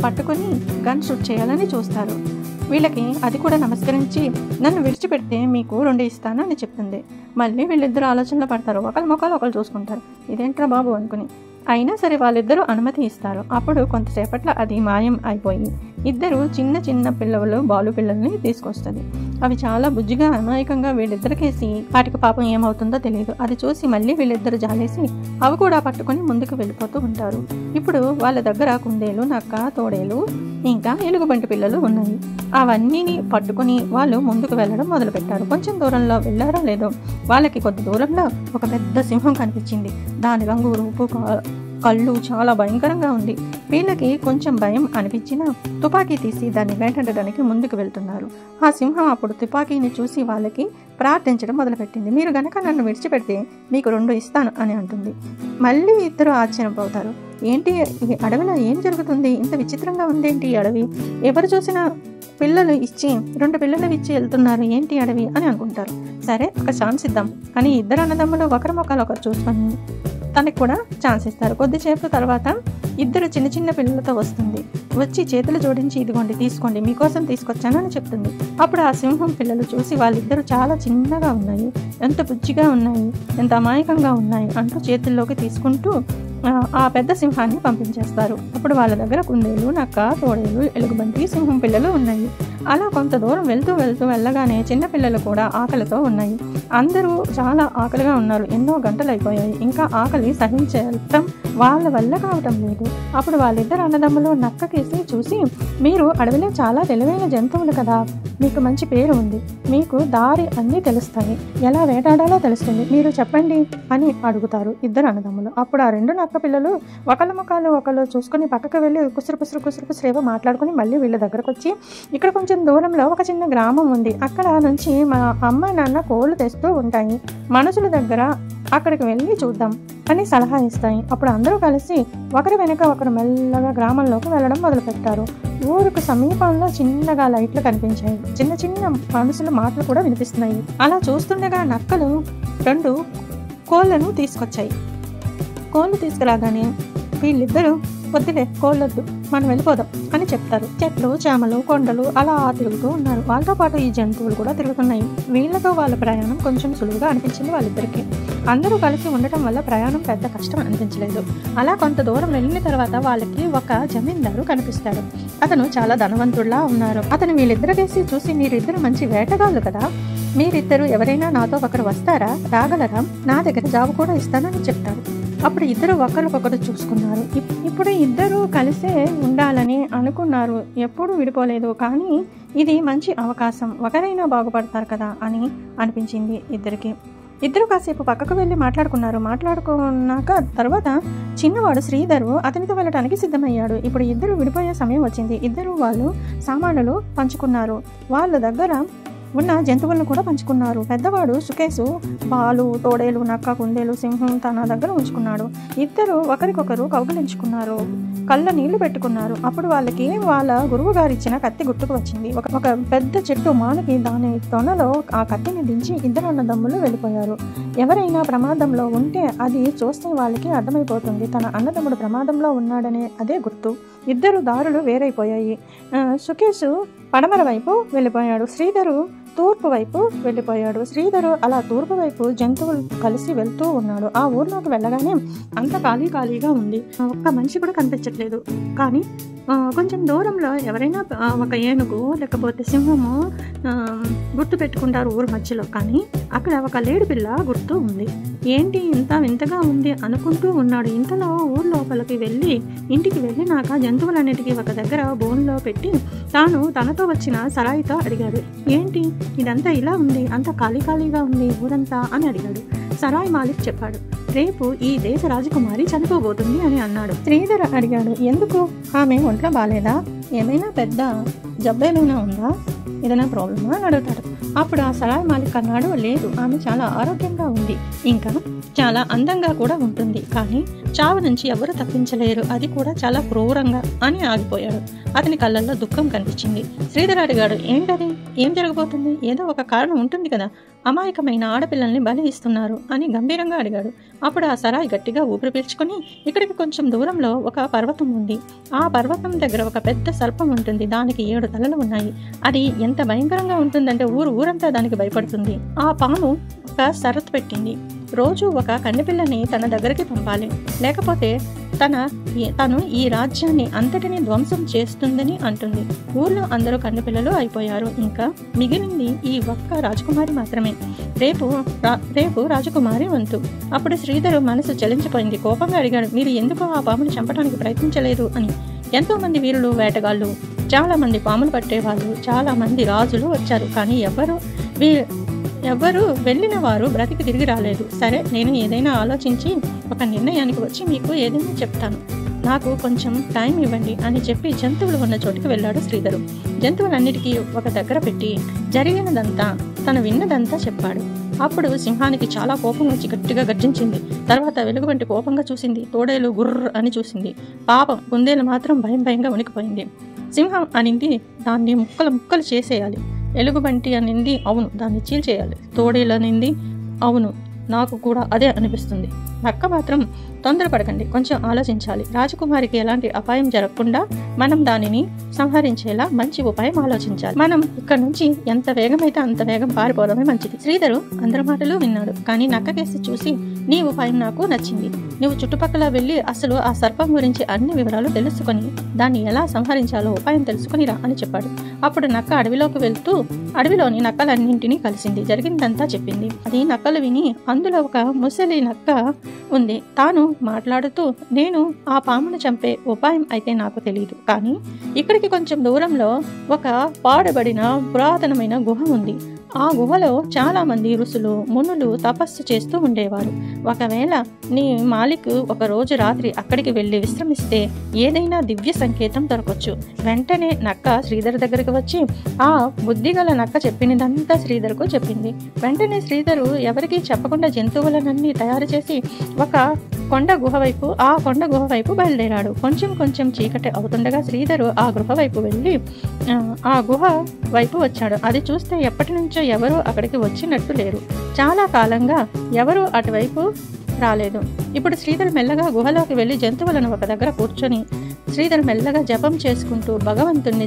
పట్టుకొని గన్ షూట్ చేయాలని చూస్తారు. వీళ్ళకి అది కూడా నమస్కరించి నన్ను విడిచిపెడితే మీకు 2 ఇస్తాను అని చెప్తుంది. మళ్ళీ వీళ్ళిద్దరు ఆలోచనలో పడతారు. ఒకళ్ళ ముఖాలు ఒకళ్ళు చూసుకుంటారు. ఇదేంట్రా బాబు అనుకుని అయినా సరే వాళ్ళిద్దరూ అనుమతి ఇస్తారు. అప్పుడు కొంతసేపట్లో అది మాయం అయిపోయి ఇద్దరు చిన్న పిల్లలు బాలు పిల్లల్ని తీసుకొస్తుంది. అవి చాలా బుజ్జిగా అమాయకంగా వీళ్ళిద్దరికేసి వాటికి పాపం ఏమవుతుందో తెలియదు. అది చూసి మళ్ళీ వీళ్ళిద్దరు జాలేసి అవి కూడా పట్టుకొని ముందుకు వెళ్ళిపోతూ ఉంటారు. ఇప్పుడు వాళ్ళ దగ్గర కుందేలు నక్క తోడేలు ఇంకా ఎలుగుబంటి పిల్లలు ఉన్నాయి. అవన్నీ పట్టుకుని వాళ్ళు ముందుకు వెళ్ళడం మొదలుపెట్టారు. కొంచెం దూరంలో వెళ్ళారో లేదో వాళ్ళకి కొద్ది దూరంలో ఒక పెద్ద సింహం కనిపించింది. దాని రంగు రూపు కళ్ళు చాలా భయంకరంగా ఉంది. వీళ్ళకి కొంచెం భయం అనిపించినా తుపాకీ తీసి దాన్ని వేటాడడానికి ముందుకు వెళ్తున్నారు. ఆ సింహం అప్పుడు తుపాకీని చూసి వాళ్ళకి ప్రార్థించడం మొదలుపెట్టింది. మీరు గనక నన్ను విడిచిపెడితే మీకు 2 ఇస్తాను అని అంటుంది. మళ్ళీ ఇద్దరు ఆశ్చర్యపోతారు. ఏంటి ఈ అడవిలో ఏం జరుగుతుంది, ఇంత విచిత్రంగా ఉందేంటి ఈ అడవి, ఎవరు చూసినా పిల్లలు ఇచ్చి 2 పిల్లలు ఇచ్చి వెళ్తున్నారు, ఏంటి అడవి అని అనుకుంటారు. సరే ఒక ఛాన్స్ ఇద్దాం అని ఇద్దరు అన్నదమ్ములు ఒకరి ముఖాలు ఒకరు చూసుకొని తనకి కూడా ఛాన్స్ ఇస్తారు. కొద్దిసేపు తర్వాత ఇద్దరు చిన్న పిల్లలతో వచ్చి చేతులు జోడించి ఇదిగోండి తీసుకోండి, మీకోసం తీసుకొచ్చాను అని చెప్తుంది. అప్పుడు ఆ సింహం పిల్లలు చూసి వాళ్ళిద్దరూ చాలా చిన్నగా ఉన్నాయి, ఎంత బుజ్జిగా ఉన్నాయి, ఎంత అమాయకంగా ఉన్నాయి అంటూ చేతుల్లోకి తీసుకుంటూ ఆ పెద్ద సింహాన్ని పంపించేస్తారు. అప్పుడు వాళ్ళ దగ్గర కుందేలు నక్క తోడేలు ఎలుగుబంటి సింహం పిల్లలు ఉన్నాయి. అలా కొంత దూరం వెళ్తూ వెళ్ళగానే చిన్నపిల్లలు కూడా ఆకలితో ఉన్నాయి. అందరూ చాలా ఆకలిగా ఉన్నారు. ఎన్నో గంటలు అయిపోయాయి. ఇంకా ఆకలి సహించడం వాళ్ళ వల్ల కావటం లేదు. అప్పుడు వాళ్ళిద్దరు అన్నదమ్ములు నక్కకేసి చూసి, మీరు అడవిలో చాలా తెలివైన జంతువులు కదా, మీకు మంచి పేరు ఉంది, మీకు దారి అన్నీ తెలుస్తాయి, ఎలా వేటాడాలో తెలుస్తుంది, మీరు చెప్పండి అని అడుగుతారు ఇద్దరు అన్నదమ్ములు. అప్పుడు ఆ 2 నక్క పిల్లలు ఒకళ్ళ ముఖాలు ఒకళ్ళు చూసుకొని పక్కకు వెళ్ళి కుసురు ఏవో మాట్లాడుకుని మళ్ళీ వీళ్ళ దగ్గరకు వచ్చి, ఇక్కడ కొంచెం కొంచెం దూరంలో ఒక చిన్న గ్రామం ఉంది. అక్కడ నుంచి మా అమ్మ నాన్న కోళ్ళు తెస్తూ ఉంటాయి. మనుషుల దగ్గర అక్కడికి వెళ్ళి చూద్దాం అని సలహా ఇస్తాయి. అప్పుడు అందరూ కలిసి ఒకరి వెనక ఒకరు మెల్లగా గ్రామంలోకి వెళ్ళడం మొదలుపెట్టారు. ఊరుకు సమీపంలో చిన్నగా లైట్లు కనిపించాయి. చిన్న చిన్న మనుషుల మాటలు కూడా వినిపిస్తున్నాయి. అలా చూస్తుండగా నక్కలు 2 కోళ్లను తీసుకొచ్చాయి. కోళ్ళు తీసుకురాగానే వీళ్ళిద్దరూ వద్దులే కోళ్ళొద్దు, మనం వెళ్ళిపోదాం అని చెప్తారు. చెట్లు, చేమలు, కొండలు అలా తిరుగుతూ ఉన్నారు. వాళ్ళతో పాటు ఈ జంతువులు కూడా తిరుగుతున్నాయి. వీళ్ళతో వాళ్ళ ప్రయాణం కొంచెం సులువుగా అనిపించింది వాళ్ళిద్దరికి. అందరూ కలిసి ఉండటం వల్ల ప్రయాణం పెద్ద కష్టం అనిపించలేదు. అలా కొంత దూరం వెళ్ళిన తర్వాత వాళ్ళకి ఒక జమీందారు కనిపిస్తాడు. అతను చాలా ధనవంతుడిలా ఉన్నారు. అతను వీళ్ళిద్దరు కేసి చూసి, మీరిద్దరు మంచి వేటగాళ్ళు కదా, మీరిద్దరు ఎవరైనా నాతో ఒకరు వస్తారా, రాగలరా, నా దగ్గర జాబు కూడా ఇస్తానని చెప్తారు. అప్పుడు ఇద్దరు ఒకరికొకరు చూసుకున్నారు. ఇప్పుడు ఇద్దరు కలిసే ఉండాలని అనుకున్నారు. ఎప్పుడూ విడిపోలేదు. కానీ ఇది మంచి అవకాశం, ఒకరైనా బాగుపడతారు కదా అని అనిపించింది ఇద్దరికి. ఇద్దరు కాసేపు పక్కకు వెళ్ళి మాట్లాడుకున్నాక తర్వాత చిన్నవాడు శ్రీధరు అతనితో వెళ్ళడానికి సిద్ధమయ్యాడు. ఇప్పుడు ఇద్దరు విడిపోయే సమయం వచ్చింది. ఇద్దరు వాళ్ళు సామానులు పంచుకున్నారు. వాళ్ళ దగ్గర ఉన్న జంతువులను కూడా పంచుకున్నారు. పెద్దవాడు సుకేసు బాలు, తోడేలు, నక్క, కుందేలు, సింహం తన దగ్గర ఉంచుకున్నాడు. ఇద్దరు ఒకరికొకరు కౌగిలించుకున్నారు. కళ్ళ నీళ్లు పెట్టుకున్నారు. అప్పుడు వాళ్ళకి వాళ్ళ గురువు గారు ఇచ్చిన కత్తి గుర్తుకు వచ్చింది. ఒక పెద్ద చెట్టు మానుకి దాని తొనలో ఆ కత్తిని దించి ఇద్దరు అన్నదమ్ములు వెళ్ళిపోయారు. ఎవరైనా ప్రమాదంలో ఉంటే అది చూస్తే వాళ్ళకి అర్థమైపోతుంది తన అన్నదమ్ముడు ప్రమాదంలో ఉన్నాడనే అదే గుర్తు. ఇద్దరు దారులు వేరైపోయాయి. సుకేషు పడమర వైపు వెళ్ళిపోయాడు. శ్రీధరు తూర్పు వైపు వెళ్ళిపోయాడు. శ్రీధరు అలా తూర్పు వైపు జంతువులు కలిసి వెళ్తూ ఉన్నాడు. ఆ ఊర్లోకి వెళ్ళగానే అంత ఖాళీగా ఉంది. ఒక్క మనిషి కూడా కనిపించట్లేదు. కానీ కొంచెం దూరంలో ఎవరైనా ఒక ఏనుగు లేకపోతే సింహము గుర్తు పెట్టుకుంటారు ఊరు మధ్యలో. కానీ అక్కడ ఒక లేడి పిల్ల గుర్తు ఉంది. ఏంటి ఇంత వింతగా ఉంది అనుకుంటూ ఉన్నాడు. ఇంతలో ఊరు లోపలికి ఇంటికి వెళ్ళినాక జంతువులన్నిటికీ ఒక దగ్గర బోన్లో పెట్టి తనతో వచ్చిన సరాయితో అడిగాడు, ఏంటి ఇదంతా ఇలా ఉంది, అంత ఖాళీగా ఉంది ఊరంతా అని అడిగాడు. సరాయి మాలిక్ చెప్పాడు, రేపు ఈ దేశ రాజకుమారి చనిపోబోతుంది అని అన్నాడు. శ్రీధర్ అడిగాడు, ఎందుకు, ఆమె ఒంట్లో బాలేదా, ఏమైనా పెద్ద జబ్బేమైనా ఉందా, ఏదైనా ప్రాబ్లమా అని అడుగుతాడు. అప్పుడు ఆ సరాయి మాలిక్ అన్నాడు, లేదు, ఆమె చాలా ఆరోగ్యంగా ఉంది, ఇంకా చాలా అందంగా కూడా ఉంటుంది, కానీ చావు నుంచి ఎవరు తప్పించలేరు, అది కూడా చాలా క్రూరంగా అని ఆగిపోయాడు. అతని కళ్ళల్లో దుఃఖం కనిపించింది. శ్రీధర్ అడిగాడు, ఏంటది, ఏం జరగబోతుంది, ఏదో ఒక కారణం ఉంటుంది కదా, అమాయకమైన ఆడపిల్లల్ని బలి ఇస్తున్నారు అని గంభీరంగా అడిగాడు. అప్పుడు ఆ సరాయి గట్టిగా ఊపిరి పీల్చుకొని, ఇక్కడికి కొంచెం దూరంలో ఒక పర్వతం ఉంది, ఆ పర్వతం దగ్గర ఒక పెద్ద సర్పం ఉంటుంది, దానికి 7 తలలు ఉన్నాయి, అది ఎంత భయంకరంగా ఉంటుందంటే ఊరంతా దానికి భయపడుతుంది. ఆ పాము ఒక షరతు పెట్టింది, రోజు ఒక కన్నెపిల్లని తన దగ్గరికి పంపాలి, లేకపోతే తను ఈ రాజ్యాన్ని అంతటిని ధ్వంసం చేస్తుందని అంటుంది. ఊర్లో అందరూ కన్నెపిల్లలు అయిపోయారు. ఇంకా మిగిలింది ఈ ఒక్క రాజకుమారి మాత్రమే. రేపు రాజకుమారి వంతు. అప్పుడు శ్రీధరు మనసు చలించిపోయింది. కోపంగా అడిగాడు, మీరు ఎందుకు ఆ పాముని చంపడానికి ప్రయత్నించలేదు అని. ఎంతో మంది వీరులు, వేటగాళ్ళు, చాలా మంది పాములు పట్టేవాళ్ళు, చాలా మంది రాజులు వచ్చారు, కానీ ఎవ్వరు వెళ్ళిన వారు బ్రతికి తిరిగి రాలేదు. సరే, నేను ఏదైనా ఆలోచించి ఒక నిర్ణయానికి వచ్చి మీకు ఏదైనా చెప్తాను, నాకు కొంచెం టైం ఇవ్వండి అని చెప్పి జంతువులు ఉన్న చోటుకి వెళ్ళాడు శ్రీధరు. జంతువులన్నిటికీ ఒక దగ్గర పెట్టి జరిగినదంతా, తను విన్నదంతా చెప్పాడు. అప్పుడు సింహానికి చాలా కోపం వచ్చి గట్టిగా గర్జించింది. తర్వాత వెలుగుబంటి కోపంగా చూసింది. తోడేలు గుర్ర అని చూసింది. పాపం కుందేలు మాత్రం భయంగా ఉనికిపోయింది. సింహం అనింది, దాన్ని ముక్కలు చేసేయాలి. ఎలుగుబంటి అనింది, అవును, దాన్ని చీల్చేయాలి. తోడేలు అనింది, అవును, నాకు కూడా అదే అనిపిస్తుంది. నక్క మాత్రం, తొందరపడకండి, కొంచెం ఆలోచించాలి, రాజకుమారికి ఎలాంటి అపాయం జరగకుండా మనం దానిని సంహరించేలా మంచి ఉపాయం ఆలోచించాలి. మనం ఇక్కడ నుంచి ఎంత వేగమైతే అంత వేగం పారిపోవడమే మంచిది. శ్రీధరు అందరి మాటలు విన్నాడు. కానీ నక్క కేసి చూసి, నీ ఉపాయం నాకు నచ్చింది, నువ్వు చుట్టుపక్కల వెళ్ళి అసలు ఆ సర్పం గురించి అన్ని వివరాలు తెలుసుకొని దాన్ని ఎలా సంహరించాలో ఉపాయం తెలుసుకునిరా అని చెప్పాడు. అప్పుడు నక్క అడవిలోకి వెళ్తూ అడవిలోని నక్కలన్నింటినీ కలిసింది. జరిగిందంతా చెప్పింది. అది నక్కలు విని, అందులో ఒక ముసలి నక్క ఉంది. తాను మాట్లాడుతూ, నేను ఆ పామును చంపే ఉపాయం అయితే నాకు తెలియదు, కానీ ఇక్కడికి కొంచెం దూరంలో ఒక పాడుబడిన పురాతనమైన గుహ ఉంది. ఆ గుహలో చాలామంది ఋషులు మునులు తపస్సు చేస్తూ ఉండేవారు. ఒకవేళ నీ మాలిక్ ఒక రోజు రాత్రి అక్కడికి వెళ్ళి విశ్రమిస్తే ఏదైనా దివ్య సంకేతం దొరకొచ్చు. వెంటనే నక్క శ్రీధర్ దగ్గరికి వచ్చి ఆ బుద్ధిగల నక్క చెప్పినదంతా శ్రీధర్కు చెప్పింది. వెంటనే శ్రీధరు ఎవరికీ చెప్పకుండా జంతువులనన్నీ తయారు చేసి ఒక కొండ గుహ వైపు బయలుదేరాడు. కొంచెం కొంచెం చీకటి అవుతుండగా శ్రీధరు ఆ గుహ వైపు వెళ్ళి ఆ గుహ వైపు వచ్చాడు. అది చూస్తే ఎప్పటి నుంచో ఎవరూ అక్కడికి వచ్చినట్టు లేరు. చాలా కాలంగా ఎవరూ అటువైపు రాలేదు. ఇప్పుడు శ్రీధర్ మెల్లగా గుహలోకి వెళ్ళి జంతువులను ఒక దగ్గర కూర్చొని శ్రీధర్ మెల్లగా జపం చేసుకుంటూ భగవంతుణ్ణి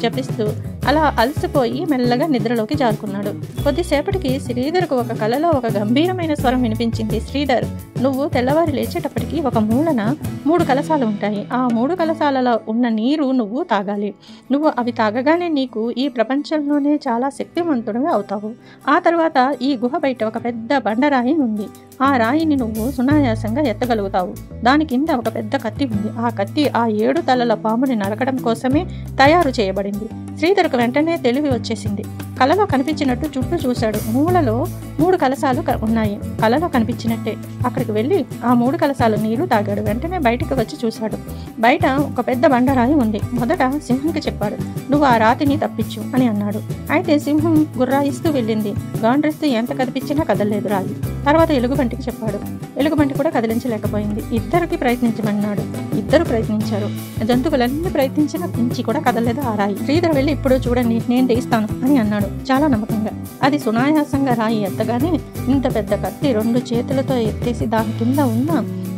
జపిస్తూ అలా అలసిపోయి మెల్లగా నిద్రలోకి జారుకున్నాడు. కొద్దిసేపటికి శ్రీధర్కు ఒక కలలో ఒక గంభీరమైన స్వరం వినిపించింది. శ్రీధర్, నువ్వు తెల్లవారి లేచేటప్పటికి ఒక మూలన 3 కలశాలు ఉంటాయి. ఆ 3 కలశాలలో ఉన్న నీరు నువ్వు తాగాలి. నువ్వు అవి తాగగానే నీకు ఈ ప్రపంచంలోనే చాలా శక్తివంతుడివి అవుతావు. ఆ తర్వాత ఈ గుహ బయట ఒక పెద్ద బండరాయి ఉంది. ఆ రాయిని నువ్వు సునాయాసంగా ఎత్తగలుగుతావు. దాని కింద ఒక పెద్ద కత్తి ఉంది. ఆ కత్తి ఆ 7 తలల పాముని నరకడం కోసమే తయారు చేయబడింది. శ్రీధర్కు వెంటనే తెలివి వచ్చేసింది. కలలో కనిపించినట్టు చుట్టూ చూశాడు. మూలలో 3 కలశాలు ఉన్నాయి. కలలో కనిపించినట్టే అక్కడికి వెళ్ళి ఆ 3 కలశాలు నీరు తాగాడు. వెంటనే బయటికి వచ్చి చూశాడు. బయట ఒక పెద్ద బండరాయి ఉంది. మొదట సింహంకి చెప్పాడు, నువ్వు ఆ రాతిని తప్పించు అని అన్నాడు. అయితే సింహం గుర్రాయిస్తూ వెళ్ళింది. గాండ్రిస్తూ ఎంత కదిపించినా కదలలేదు రాయి. తర్వాత ఎలుగుబంటికి చెప్పాడు. ఎలుగుబంటి కూడా కదిలించలేకపోయింది. ఇద్దరికి ప్రయత్నించమన్నాడు. ఇద్దరు ప్రయత్నించారు. జంతువులన్నీ ప్రయత్నించిన ఇంచి కూడా కదలలేదు ఆ రాయి. శ్రీధర్ వెళ్ళి ఇప్పుడు చూడండి నేను తీస్తాను అని అన్నాడు చాలా నమ్మకంగా. అది సునాయాసంగా రాయి ఎత్తగానే ఇంత పెద్ద కత్తి 2 చేతులతో ఎత్తేసి దాని కింద ఉన్న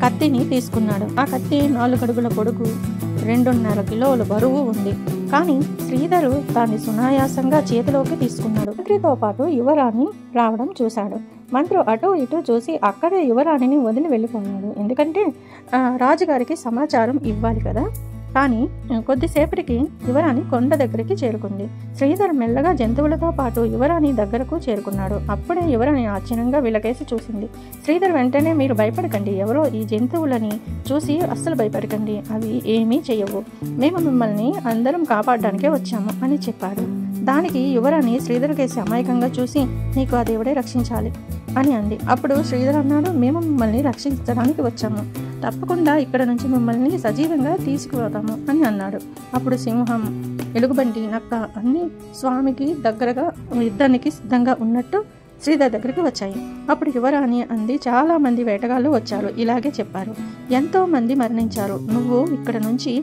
కత్తిని తీసుకున్నాడు. ఆ కత్తి 4 అడుగుల పొడుగు, 2.5 కిలోల బరువు ఉంది. కానీ శ్రీధరు దాన్ని సునాయాసంగా చేతిలోకి తీసుకున్నాడు. మంత్రితో పాటు యువరాణి రావడం చూశాడు. మంత్రి అటు ఇటు చూసి అక్కడే యువరాణిని వదిలి వెళ్ళిపోయాడు. ఎందుకంటే రాజుగారికి సమాచారం ఇవ్వాలి కదా. కానీ కొద్దిసేపటికి యువరాణి కొండ దగ్గరికి చేరుకుంది. శ్రీధర్ మెల్లగా జంతువులతో పాటు యువరాణి దగ్గరకు చేరుకున్నాడు. అప్పుడే యువరాణి ఆశ్చర్యంగా వీళ్ళకేసి చూసింది. శ్రీధర్ వెంటనే మీరు భయపడకండి, ఎవరో ఈ జంతువులని చూసి అస్సలు భయపడకండి, అవి ఏమీ చెయ్యవు, మేము మిమ్మల్ని అందరం కాపాడడానికే వచ్చాము అని చెప్పాడు. దానికి యువరాణి శ్రీధర్ కేసి అమాయకంగా చూసి నీకు ఆ దేవుడే రక్షించాలి అని అంది. అప్పుడు శ్రీధర్ అన్నాడు, మేము మిమ్మల్ని రక్షించడానికి వచ్చాము, తప్పకుండా ఇక్కడ నుంచి మిమ్మల్ని సజీవంగా తీసుకుపోతాము అని అన్నాడు. అప్పుడు సింహం, ఎలుగుబంటి, నక్క అన్ని స్వామికి దగ్గరగా యుద్ధానికి సిద్ధంగా ఉన్నట్టు శ్రీధర్ దగ్గరికి వచ్చాయి. అప్పుడు యువరాణి అంది, చాలా మంది వేటగాళ్ళు వచ్చారు, ఇలాగే చెప్పారు, ఎంతో మంది మరణించారు, నువ్వు ఇక్కడ నుంచి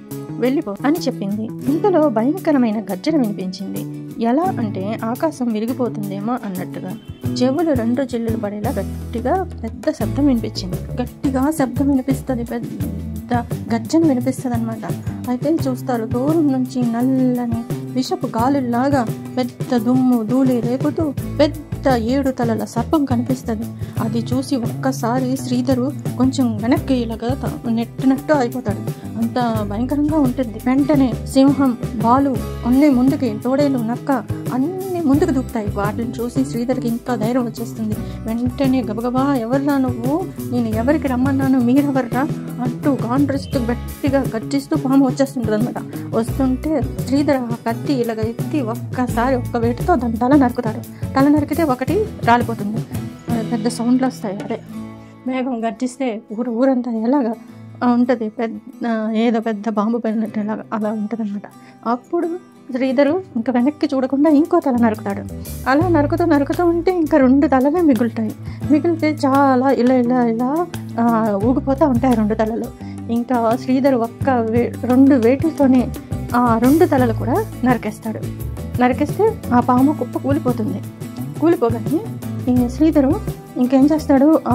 వెళ్ళిపో అని చెప్పింది. ఇంతలో భయంకరమైన గర్జన వినిపించింది. ఎలా అంటే ఆకాశం విరిగిపోతుందేమో అన్నట్టుగా. చెవులు 2 జిల్లులు పడేలా గట్టిగా పెద్ద శబ్దం వినిపించింది. గట్టిగా శబ్దం వినిపిస్తుంది, పెద్ద గర్జన వినిపిస్తుంది అనమాట. అయితే చూస్తారు దూరం నుంచి నల్లని విషపు గాలులాగా పెద్ద దుమ్ము ధూళి రేపుతూ పెద్ద 7 తలల సర్పం కనిపిస్తుంది. అది చూసి ఒక్కసారి శ్రీధరు కొంచెం వెనక్కి ఇలాగా నెట్టినట్టు అయిపోతాడు. అంత భయంకరంగా ఉంటుంది. వెంటనే సింహం, బాలు అన్ని ముందుకి, తోడేలు, నక్క అన్ని ముందుకు దూకుతాయి. వాటిని చూసి శ్రీధర్కి ఇంకా ధైర్యం వచ్చేస్తుంది. వెంటనే గబగబా, ఎవర్రా నువ్వు, నేను ఎవరికి రమ్మన్నాను, మీరెవర్రా అంటూ గాండ్రిస్తూ గట్టిగా గర్జిస్తూ పాము వచ్చేస్తుంటుంది అనమాట. వస్తుంటే శ్రీధర్ ఆ కత్తి ఇలాగ ఎత్తి ఒక్కసారి ఒక్క వేటుతో దాని తల నరుకుతాడు. తల నరికితే ఒకటి రాలిపోతుంది. పెద్ద సౌండ్లు వస్తాయి. అదే మేఘం గర్జిస్తే ఊరంతా ఎలాగా ఉంటుంది, ఏదో పెద్ద బాంబు పడినట్టు ఎలాగా అలా ఉంటుంది అనమాట. అప్పుడు శ్రీధరు ఇంకా వెనక్కి చూడకుండా ఇంకో తల నరుకుతాడు. అలా నరుకుతూ ఉంటే ఇంకా 2 తలలే మిగిలితే చాలా ఇలా ఊగిపోతూ ఉంటాయి 2 తలలు. ఇంకా శ్రీధరు 2 వేటులతోనే ఆ 2 తలలు కూడా నరికేస్తే ఆ పాము కుప్ప కూలిపోగానే శ్రీధరు ఇంకేం చేస్తాడు, ఆ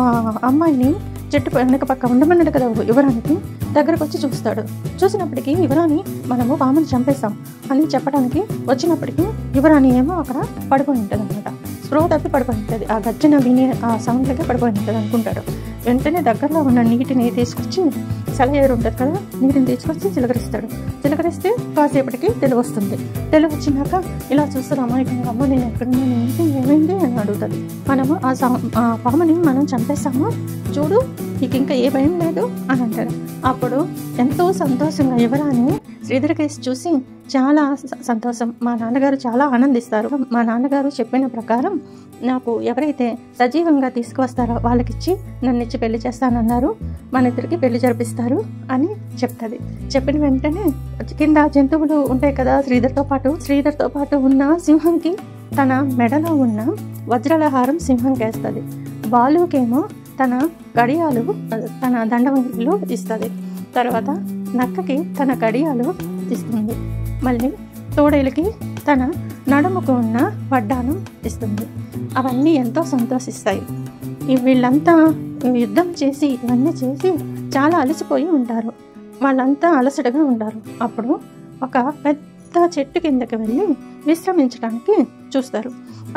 అమ్మాయిని చెట్టు వెనక పక్క ఉండమన్నాడు కదా యువరానికి, దగ్గరకు వచ్చి చూస్తాడు. చూసినప్పటికీ యువరాణి మనము పాముని చంపేస్తాం అని చెప్పడానికి వచ్చినప్పటికీ యువరాణి ఏమో అక్కడ పడిపోయి ఉంటుంది అనమాట. స్ప్రో తప్పి పడిపోయి ఉంటుంది. ఆ గర్జన వినే ఆ సౌండ్లకే పడిపోయి ఉంటుంది అనుకుంటాడు. వెంటనే దగ్గరలో ఉన్న నీటిని తీసుకొచ్చి, సెలయేరు ఉంటుంది కదా, నీటిని తీసుకొచ్చి చిలకరిస్తే కాసేపటికి తెలివి వస్తుంది. తెలివి వచ్చినాక ఇలా చూస్తారు అమాయకంగా, అమ్మ నేను ఎక్కడున్నాను, ఏమైంది అని అడుగుతుంది. మనము ఆ పాముని మనం చంపేస్తాము, చూడు నీకు ఇంకా ఏ భయం లేదు అని అంటారు. అప్పుడు ఎంతో సంతోషంగా యువరాణి శ్రీధర్ కేసు చూసి చాలా సంతోషం, మా నాన్నగారు చాలా ఆనందిస్తారు. మా నాన్నగారు చెప్పిన ప్రకారం నాకు ఎవరైతే సజీవంగా తీసుకువస్తారో వాళ్ళకిచ్చి నన్నిచ్చి పెళ్లి చేస్తానన్నారు, మన ఇద్దరికి పెళ్లి జరిపిస్తారు అని చెప్తుంది. చెప్పిన వెంటనే కింద జంతువులు ఉంటాయి కదా శ్రీధర్తో పాటు ఉన్న సింహంకి తన మెడలో ఉన్న వజ్రాల హారం సింహంకి వేస్తుంది. బాలుకేమో తన గడియాలు తన దండవంగిలు ఇస్తుంది. తర్వాత నక్కకి తన గడియాలు ఇస్తుంది. మళ్ళీ తోడేలకి తన నడుముకు ఉన్న వడ్డానం ఇస్తుంది. అవన్నీ ఎంతో సంతోషిస్తాయి. వీళ్ళంతా యుద్ధం చేసి ఇవన్నీ చేసి చాలా అలసిపోయి ఉంటారు. వాళ్ళంతా అలసటగా ఉంటారు. అప్పుడు ఒక పెద్ద చెట్టు కిందకి వెళ్ళి విశ్రమించడానికి చూస్తారు.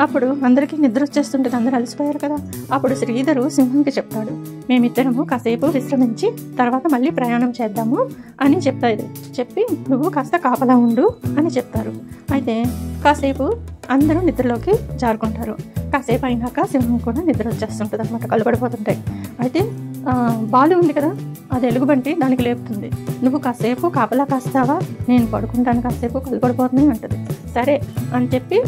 అప్పుడు అందరికీ నిద్ర వచ్చేస్తుంటుంది, అందరూ అలసిపోయారు కదా. అప్పుడు శ్రీధరు సింహంకి చెప్తాడు, మేమిద్దరము కాసేపు విశ్రమించి తర్వాత మళ్ళీ ప్రయాణం చేద్దాము అని చెప్తాడు. చెప్పి నువ్వు కాస్త కాపలా ఉండు అని చెప్తారు. అయితే కాసేపు అందరూ నిద్రలోకి జారుకుంటారు. కాసేపు అయినాక సింహం కూడా నిద్ర వచ్చేస్తుంటుంది అనమాట, కళ్ళు పడిపోతుంటాయి. అయితే బాలు ఉంది కదా, అది ఎలుగుబంటి దానికి లేపుతుంది, నువ్వు కాసేపు కాపలా కాస్తావా, నేను పడుకుంటాను, కాసేపు కళ్ళు పడిపోతున్నాయి అంటుంది. సరే అని చెప్పి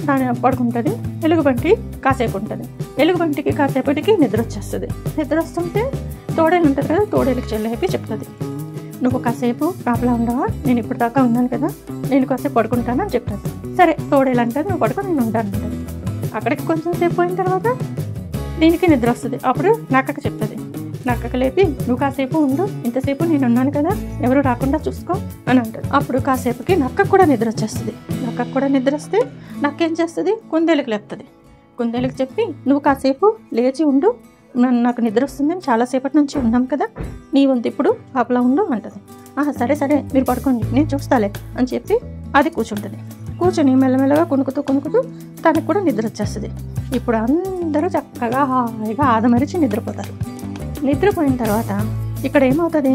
దాని పడుకుంటుంది. ఎలుగుబంటి కాసేపు ఉంటుంది. ఎలుగుబంటికి కాసేపటికి నిద్ర వచ్చేస్తుంది. నిద్ర వస్తుంటే తోడేలు ఉంటుంది కదా, తోడేలుకి చెల్లెపి చెప్తుంది, నువ్వు కాసేపు కాపలా ఉండవా, నేను ఇప్పుడు దాకా ఉన్నాను కదా, నేను కాసేపు పడుకుంటాను అని చెప్తాను. సరే తోడేలు అంటే నువ్వు పడుకో, నేను ఉంటాను అంటుంది. అక్కడికి కొంచెం సేపు పోయిన తర్వాత దీనికి నిద్ర వస్తుంది. అప్పుడు నక్కకి చెప్తుంది, నక్కకి లేపి నువ్వు కాసేపు ఉండు, ఇంతసేపు నేను ఉన్నాను కదా, ఎవరు రాకుండా చూసుకో అని అంటాడు. అప్పుడు కాసేపుకి నక్కకు కూడా నిద్ర వచ్చేస్తుంది. నక్కకు కూడా నిద్ర వస్తే నక్కేం చేస్తుంది, కుందేలుకి లేపుతుంది. కుందేలుకి చెప్పి నువ్వు కాసేపు లేచి ఉండు, నాకు నిద్ర వస్తుందని చాలాసేపటి నుంచి ఉన్నాం కదా, నీ వంతు ఇప్పుడు కాపలా ఉండు అంటుంది. సరే సరే మీరు పడుకోండి, నేను చూస్తాలే అని చెప్పి అది కూర్చుంటుంది. కూర్చొని మెల్లమెల్లగా కొనుకుతూ తనకు కూడా నిద్ర వచ్చేస్తుంది. ఇప్పుడు అందరూ చక్కగా హాయిగా ఆదమరిచి నిద్రపోతారు. నిద్రపోయిన తర్వాత ఇక్కడ ఏమవుతుంది,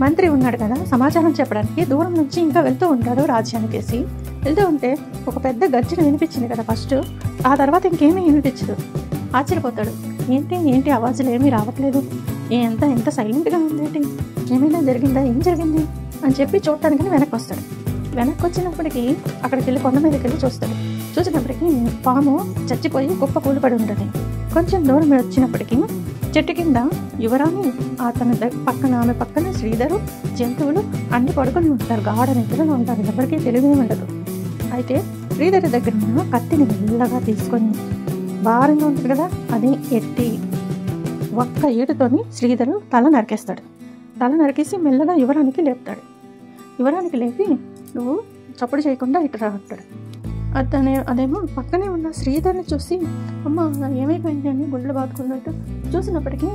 మంత్రి ఉన్నాడు కదా సమాచారం చెప్పడానికి, దూరం నుంచి ఇంకా వెళ్తూ ఉంటాడు రాజ్యానికేసి. వెళ్తూ ఉంటే ఒక పెద్ద గర్జన వినిపించింది కదా ఫస్ట్, ఆ తర్వాత ఇంకేమీ వినిపించదు. ఆశ్చర్యపోతాడు, ఏంటి ఆవాజులు ఏమీ రావట్లేదు, ఎంత సైలెంట్గా ఉందేంటి, ఏమైనా జరిగిందా, ఏం జరిగింది అని చెప్పి చూడటానికి వెనక్కి వస్తాడు. వెనక్కి వచ్చినప్పటికీ అక్కడికి వెళ్ళి కొండ మీదకి వెళ్ళి చూస్తాడు. చూసినప్పటికీ పాము చచ్చిపోయి కుప్ప కూలిపడి ఉంటుంది. కొంచెం దూరం వచ్చినప్పటికీ చెట్టు కింద యువరాణి ఆమె పక్కన శ్రీధరు, జంతువులు అన్ని పడుకొని ఉంటారు, గాఢ నిద్రలో ఉంటారు, ఎవరికీ తెలివే ఉండదు. అయితే శ్రీధరు దగ్గర ఉన్న కత్తిని మెల్లగా తీసుకొని, భారంగా ఉంటుంది కదా అది ఎత్తి ఒక్క ఏటుతోని శ్రీధరు తల నరికేస్తాడు. తల నరికేసి మెల్లగా యువరానికి లేపుతాడు. యువరానికి లేపి నువ్వు చప్పుడు చేయకుండా ఇటు రా అంటాడు. అదేమో పక్కనే ఉన్న శ్రీధర్ని చూసి అమ్మ ఏమైపోయింది అని గుండెలు బాదుకున్నట్టు చూసినప్పటికీ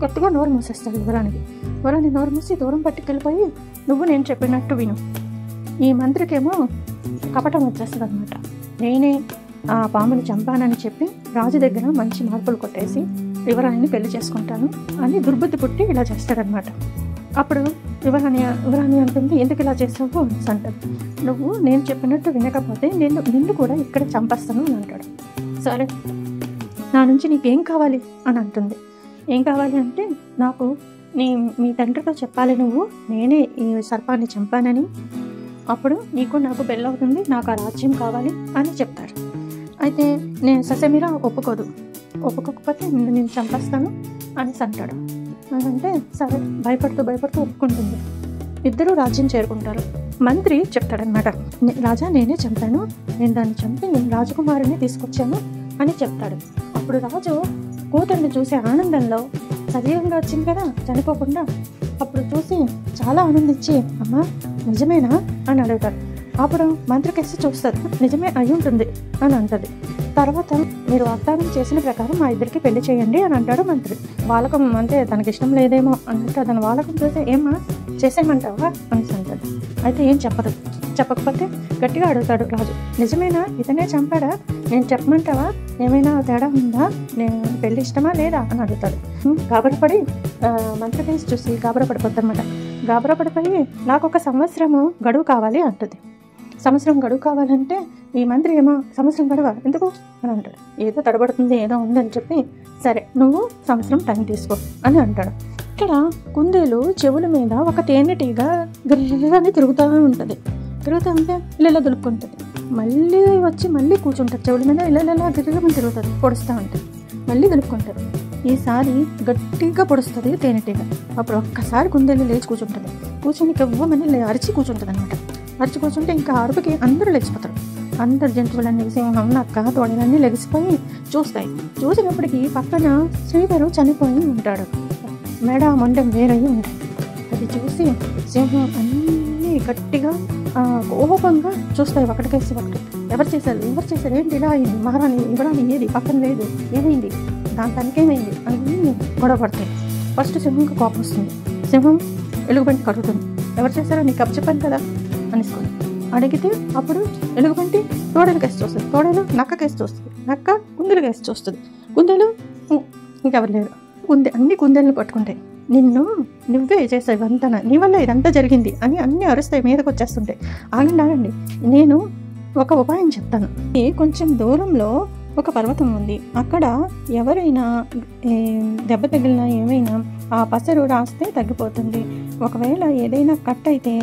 గట్టిగా నోరు మూసేస్తాడు యువరాణి నోరు మూసి దూరం పట్టుకెళ్ళిపోయి, నువ్వు నేను చెప్పినట్టు విను. ఈ మంత్రికేమో కపటం వచ్చేస్తుంది అనమాట, నేనే ఆ పాముని చంపానని చెప్పి రాజు దగ్గర మంచి మార్పులు కొట్టేసి యువరాణిని పెళ్లి చేసుకుంటాను అని దుర్బుద్ధి పుట్టి ఇలా చేస్తాడనమాట. అప్పుడు యువరాణి అంటుంది, ఎందుకు ఇలా చేసావు అని అంటాడు. నువ్వు నేను చెప్పినట్టు వినకపోతే నిన్ను కూడా ఇక్కడ చంపేస్తాను అని అంటాడు. సరే నా నుంచి నీకేం కావాలి అని అంటుంది. ఏం కావాలి అంటే, నాకు మీ తండ్రితో చెప్పాలి నువ్వు నేనే ఈ సర్పాన్ని చంపానని, అప్పుడు నీకు నాకు పెళ్ళవుతుంది, నాకు ఆ రాజ్యం కావాలి అని చెప్తాడు. అయితే నేను ససేమిరా ఒప్పుకోకపోతే నేను చంపేస్తాను అని అంటాడు. అంటే సరే భయపడుతూ ఒప్పుకుంటుంది. ఇద్దరూ రాజ్యం చేరుకుంటారు. మంత్రి చెప్తాడనమాట, రాజా నేనే చంపాను, నేను దాన్ని చంపి రాజకుమారుని తీసుకొచ్చాను అని చెప్తాడు. అప్పుడు రాజు కూతుర్ని చూసే ఆనందంలో, సజీవంగా వచ్చింది కదా చనిపోకుండా, అప్పుడు చూసి చాలా ఆనందించి అమ్మా నిజమేనా అని అడుగుతాడు. అప్పుడు మంత్రికేసి చూస్తారు, నిజమే అయి ఉంటుంది అని అంటది. తర్వాత మీరు వాగ్దానం చేసిన ప్రకారం మా ఇద్దరికి పెళ్లి చేయండి అని అంటాడు మంత్రి. వాలకం అంటే తనకి ఇష్టం లేదేమో అన్నట్టు అతను వాలకం చూస్తే ఏమ్మా చేసేయమంటావా అని అంటాడు. అయితే ఏం చెప్పకపోతే గట్టిగా అడుగుతాడు రాజు, నిజమేనా ఇతనే చంపాడా, నేను చెప్పమంటావా, ఏమైనా తేడా ఉందా, నేను పెళ్లి ఇష్టమా లేదా అని అడుగుతాడు. గాబరపడి మంత్రికేసి చూసి గాబరపడిపోద్దన్నమాట. గాబరపడిపోయి నాకు 1 సంవత్సరము గడువు కావాలి అంటుంది. సంవత్సరం గడువు కావాలంటే ఈ మంత్రి ఏమో సంవత్సరం గడువా ఎందుకు అని అంటాడు. ఏదో తడబడుతుంది ఏదో ఉందని చెప్పి, సరే నువ్వు సంవత్సరం టైం తీసుకో అని అంటాడు. ఇక్కడ కుందేలు చెవుల మీద ఒక తేనెటీగ గిర్రని తిరుగుతూ ఉంటుంది. తిరుగుతూ ఉంటే ఇలా దులుపుకుంటుంది. మళ్ళీ వచ్చి మళ్ళీ కూర్చుంటుంది. చెవుల మీద ఇలా గిర్రమని తిరుగుతుంది, పొడుస్తూ ఉంటుంది. మళ్ళీ దులుపుకుంటుంది. ఈసారి గట్టిగా పొడుస్తుంది తేనెటీగ. అప్పుడు ఒక్కసారి కుందేలు లేచి కూర్చుంటుంది. కూర్చొని కెవ్వమని అరిచి కూర్చుంటుంది అనమాట. అరిచి కూర్చుంటే ఇంకా అరుపుకి అందరూ లేచిపోతారు. అందరు జంతువులన్నీ, సింహం, నక్క, తోడలన్నీ లెగిసిపోయి చూస్తాయి. చూసినప్పటికీ పక్కన శ్రీధరు చనిపోయి ఉంటాడు. మెడ మొండెం వేరయ్యి ఉంటాయి. అది చూసి సింహం అన్నీ గట్టిగా కోపంగా చూస్తాయి. ఒకటికేసి ఒకటి. ఎవరు చేశారు ఏంటి ఇలా అయింది, మహారాణి ఇవ్వరాని ఏది పక్కన లేదు, ఏమైంది, దాని తనకేమైంది అని గొడవ పడతాయి. ఫస్ట్ సింహంకి కోపం వస్తుంది. సింహం ఎలుగుబంటి కడుగుతుంది. ఎవరు చేశారో నీకు చెప్పాను కదా అనేసుకొని అడిగితే అప్పుడు ఎలుగుబంటి తోడలు కేసి చూస్తుంది. తోడలు నక్క కేసి చూస్తుంది. నక్క కుందేలు కేసి చూస్తుంది. కుందేలు ఇంకెవరు లేరు. అన్ని కుందేలను పట్టుకుంటాయి. నువ్వే చేసావు ఇవంతా, నీ వల్ల ఇదంతా జరిగింది అని అన్నీ అరుస్తాయి, మీదకి వచ్చేస్తుంటాయి. ఆగండి, నేను ఒక ఉపాయం చెప్తాను. కొంచెం దూరంలో ఒక పర్వతం ఉంది. అక్కడ ఎవరైనా దెబ్బ తగిలినా ఏమైనా ఆ పసరు రాస్తే తగ్గిపోతుంది. ఒకవేళ ఏదైనా కట్ అయితే,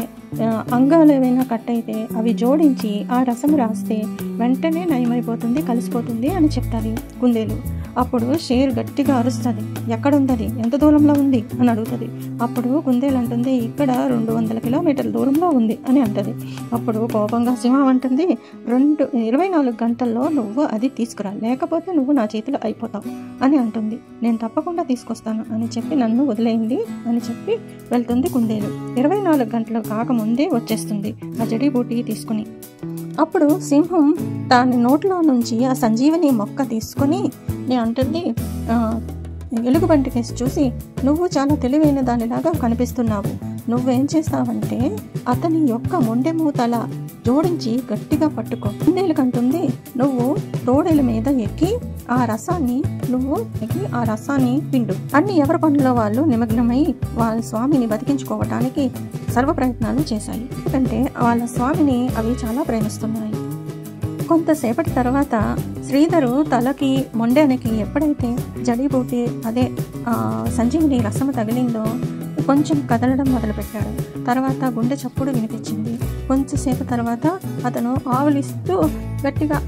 అంగాలు ఏవైనా కట్ అయితే అవి జోడించి ఆ రసం రాస్తే వెంటనే నయమైపోతుంది, కలిసిపోతుంది అని చెప్తారు కుందేలు. అప్పుడు షేర్ గట్టిగా అరుస్తుంది. ఎక్కడుంది, ఎంత దూరంలో ఉంది అని అడుగుతుంది. అప్పుడు కుందేలు అంటుంది, ఇక్కడ 200 కిలోమీటర్ల దూరంలో ఉంది అని అంటుంది. అప్పుడు కోపంగా సింహం అంటుంది, 24 గంటల్లో నువ్వు అది తీసుకురా, లేకపోతే నువ్వు నా చేతిలో అయిపోతావు అని అంటుంది. నేను తప్పకుండా తీసుకొస్తాను అని చెప్పి నన్ను వదిలేయండి అని చెప్పి వెళ్తుంది కుందేలు. 24 గంటలు కాకముందే వచ్చేస్తుంది ఆ జడీబూటీ తీసుకుని. అప్పుడు సింహం దాని నోట్లో నుంచి ఆ సంజీవని మొక్క తీసుకొని అంటుంది, ఎలుగుబంటి కేసి చూసి, నువ్వు చాలా తెలివైన దానిలాగా కనిపిస్తున్నావు. నువ్వేం చేస్తావంటే అతని యొక్క మొండెమూతల జోడించి గట్టిగా పట్టుకో. కుందేలుకంటుంది, నువ్వు తోడేల మీద ఎక్కి ఆ రసాన్ని పిండు. అన్ని ఎవరి పనుల్లో వాళ్ళు నిమగ్నమై వాళ్ళ స్వామిని బతికించుకోవటానికి సర్వ ప్రయత్నాలు చేశాయి. ఎందుకంటే వాళ్ళ స్వామిని అవి చాలా ప్రేమిస్తున్నాయి. కొంతసేపటి తర్వాత శ్రీధరు తలకి మొండెనికి ఎప్పుడైతే జడీబూటీ అదే సంజీవిని రసము తగిలిందో కొంచెం కదలడం మొదలుపెట్టాడు. తర్వాత గుండె చప్పుడు వినిపించింది. కొంచెంసేపు తర్వాత అతను ఆవులిస్తూ గట్టిగా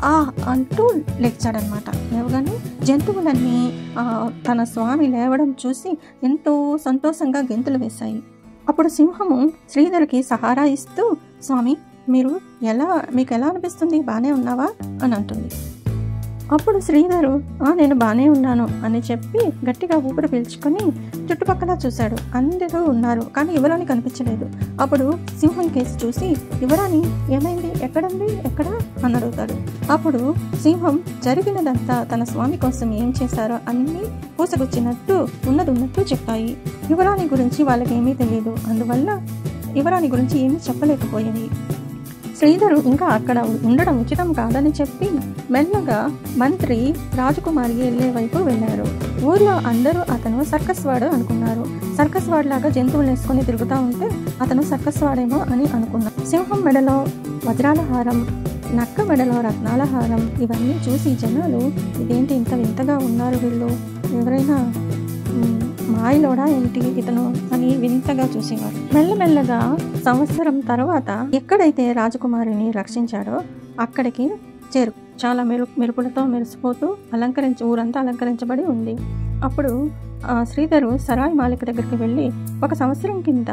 అంటూ లేచాడనమాట. లేవగానే జంతువులన్నీ తన స్వామి లేవడం చూసి ఎంతో సంతోషంగా గెంతులు వేశాయి. అప్పుడు సింహము శ్రీధర్కి సహారా ఇస్తూ, స్వామి మీకు ఎలా అనిపిస్తుంది, బాగానే ఉన్నావా అని అంటుంది. అప్పుడు శ్రీధరు నేను బాగానే ఉన్నాను అని చెప్పి గట్టిగా ఊపిరి పీల్చుకొని చుట్టుపక్కల చూశాడు. అందరూ ఉన్నారు, కానీ యువరాణి కనిపించలేదు. అప్పుడు సింహం కేసి చూసి, యువరాణి ఏమైంది, ఎక్కడ అని అడుగుతాడు. అప్పుడు సింహం జరిగినదంతా తన స్వామి కోసం ఏం చేశారో అన్నీ పూసగుచ్చినట్టు ఉన్నట్టు చెప్పాయి. యువరాణి గురించి వాళ్ళకి ఏమీ తెలియదు. అందువల్ల యువరాణి గురించి ఏమీ చెప్పలేకపోయాయి. శ్రీధరు ఇంకా అక్కడ ఉండడం ఉచితం కాదని చెప్పి మెల్లగా మంత్రి రాజకుమారి వెళ్ళే వైపు వెళ్ళారు. ఊర్లో అందరూ అతను సర్కస్ వాడు అనుకున్నారు. సర్కస్ వాడిలాగా జంతువులు వేసుకొని తిరుగుతూ ఉంటే అతను సర్కస్ వాడేమో అని అనుకున్నారు. సింహం మెడలో వజ్రాల హారం, నక్క మెడలో రత్నాల హారం ఇవన్నీ చూసి జనాలు, ఇదేంటి ఇంత వింతగా ఉన్నారు వీళ్ళు, ఎవరైనా మాయలోడా ఏంటి ఇతను అని వింతగా చూసేవారు. మెల్లమెల్లగా సంవత్సరం తర్వాత ఎక్కడైతే రాజకుమారిని రక్షించాడో అక్కడికి చాలా మెరుపులతో మెరిసిపోతూ ఊరంతా అలంకరించబడి ఉంది. అప్పుడు శ్రీధరు సరాయి మాలిక దగ్గరికి వెళ్ళి, 1 సంవత్సరం కింద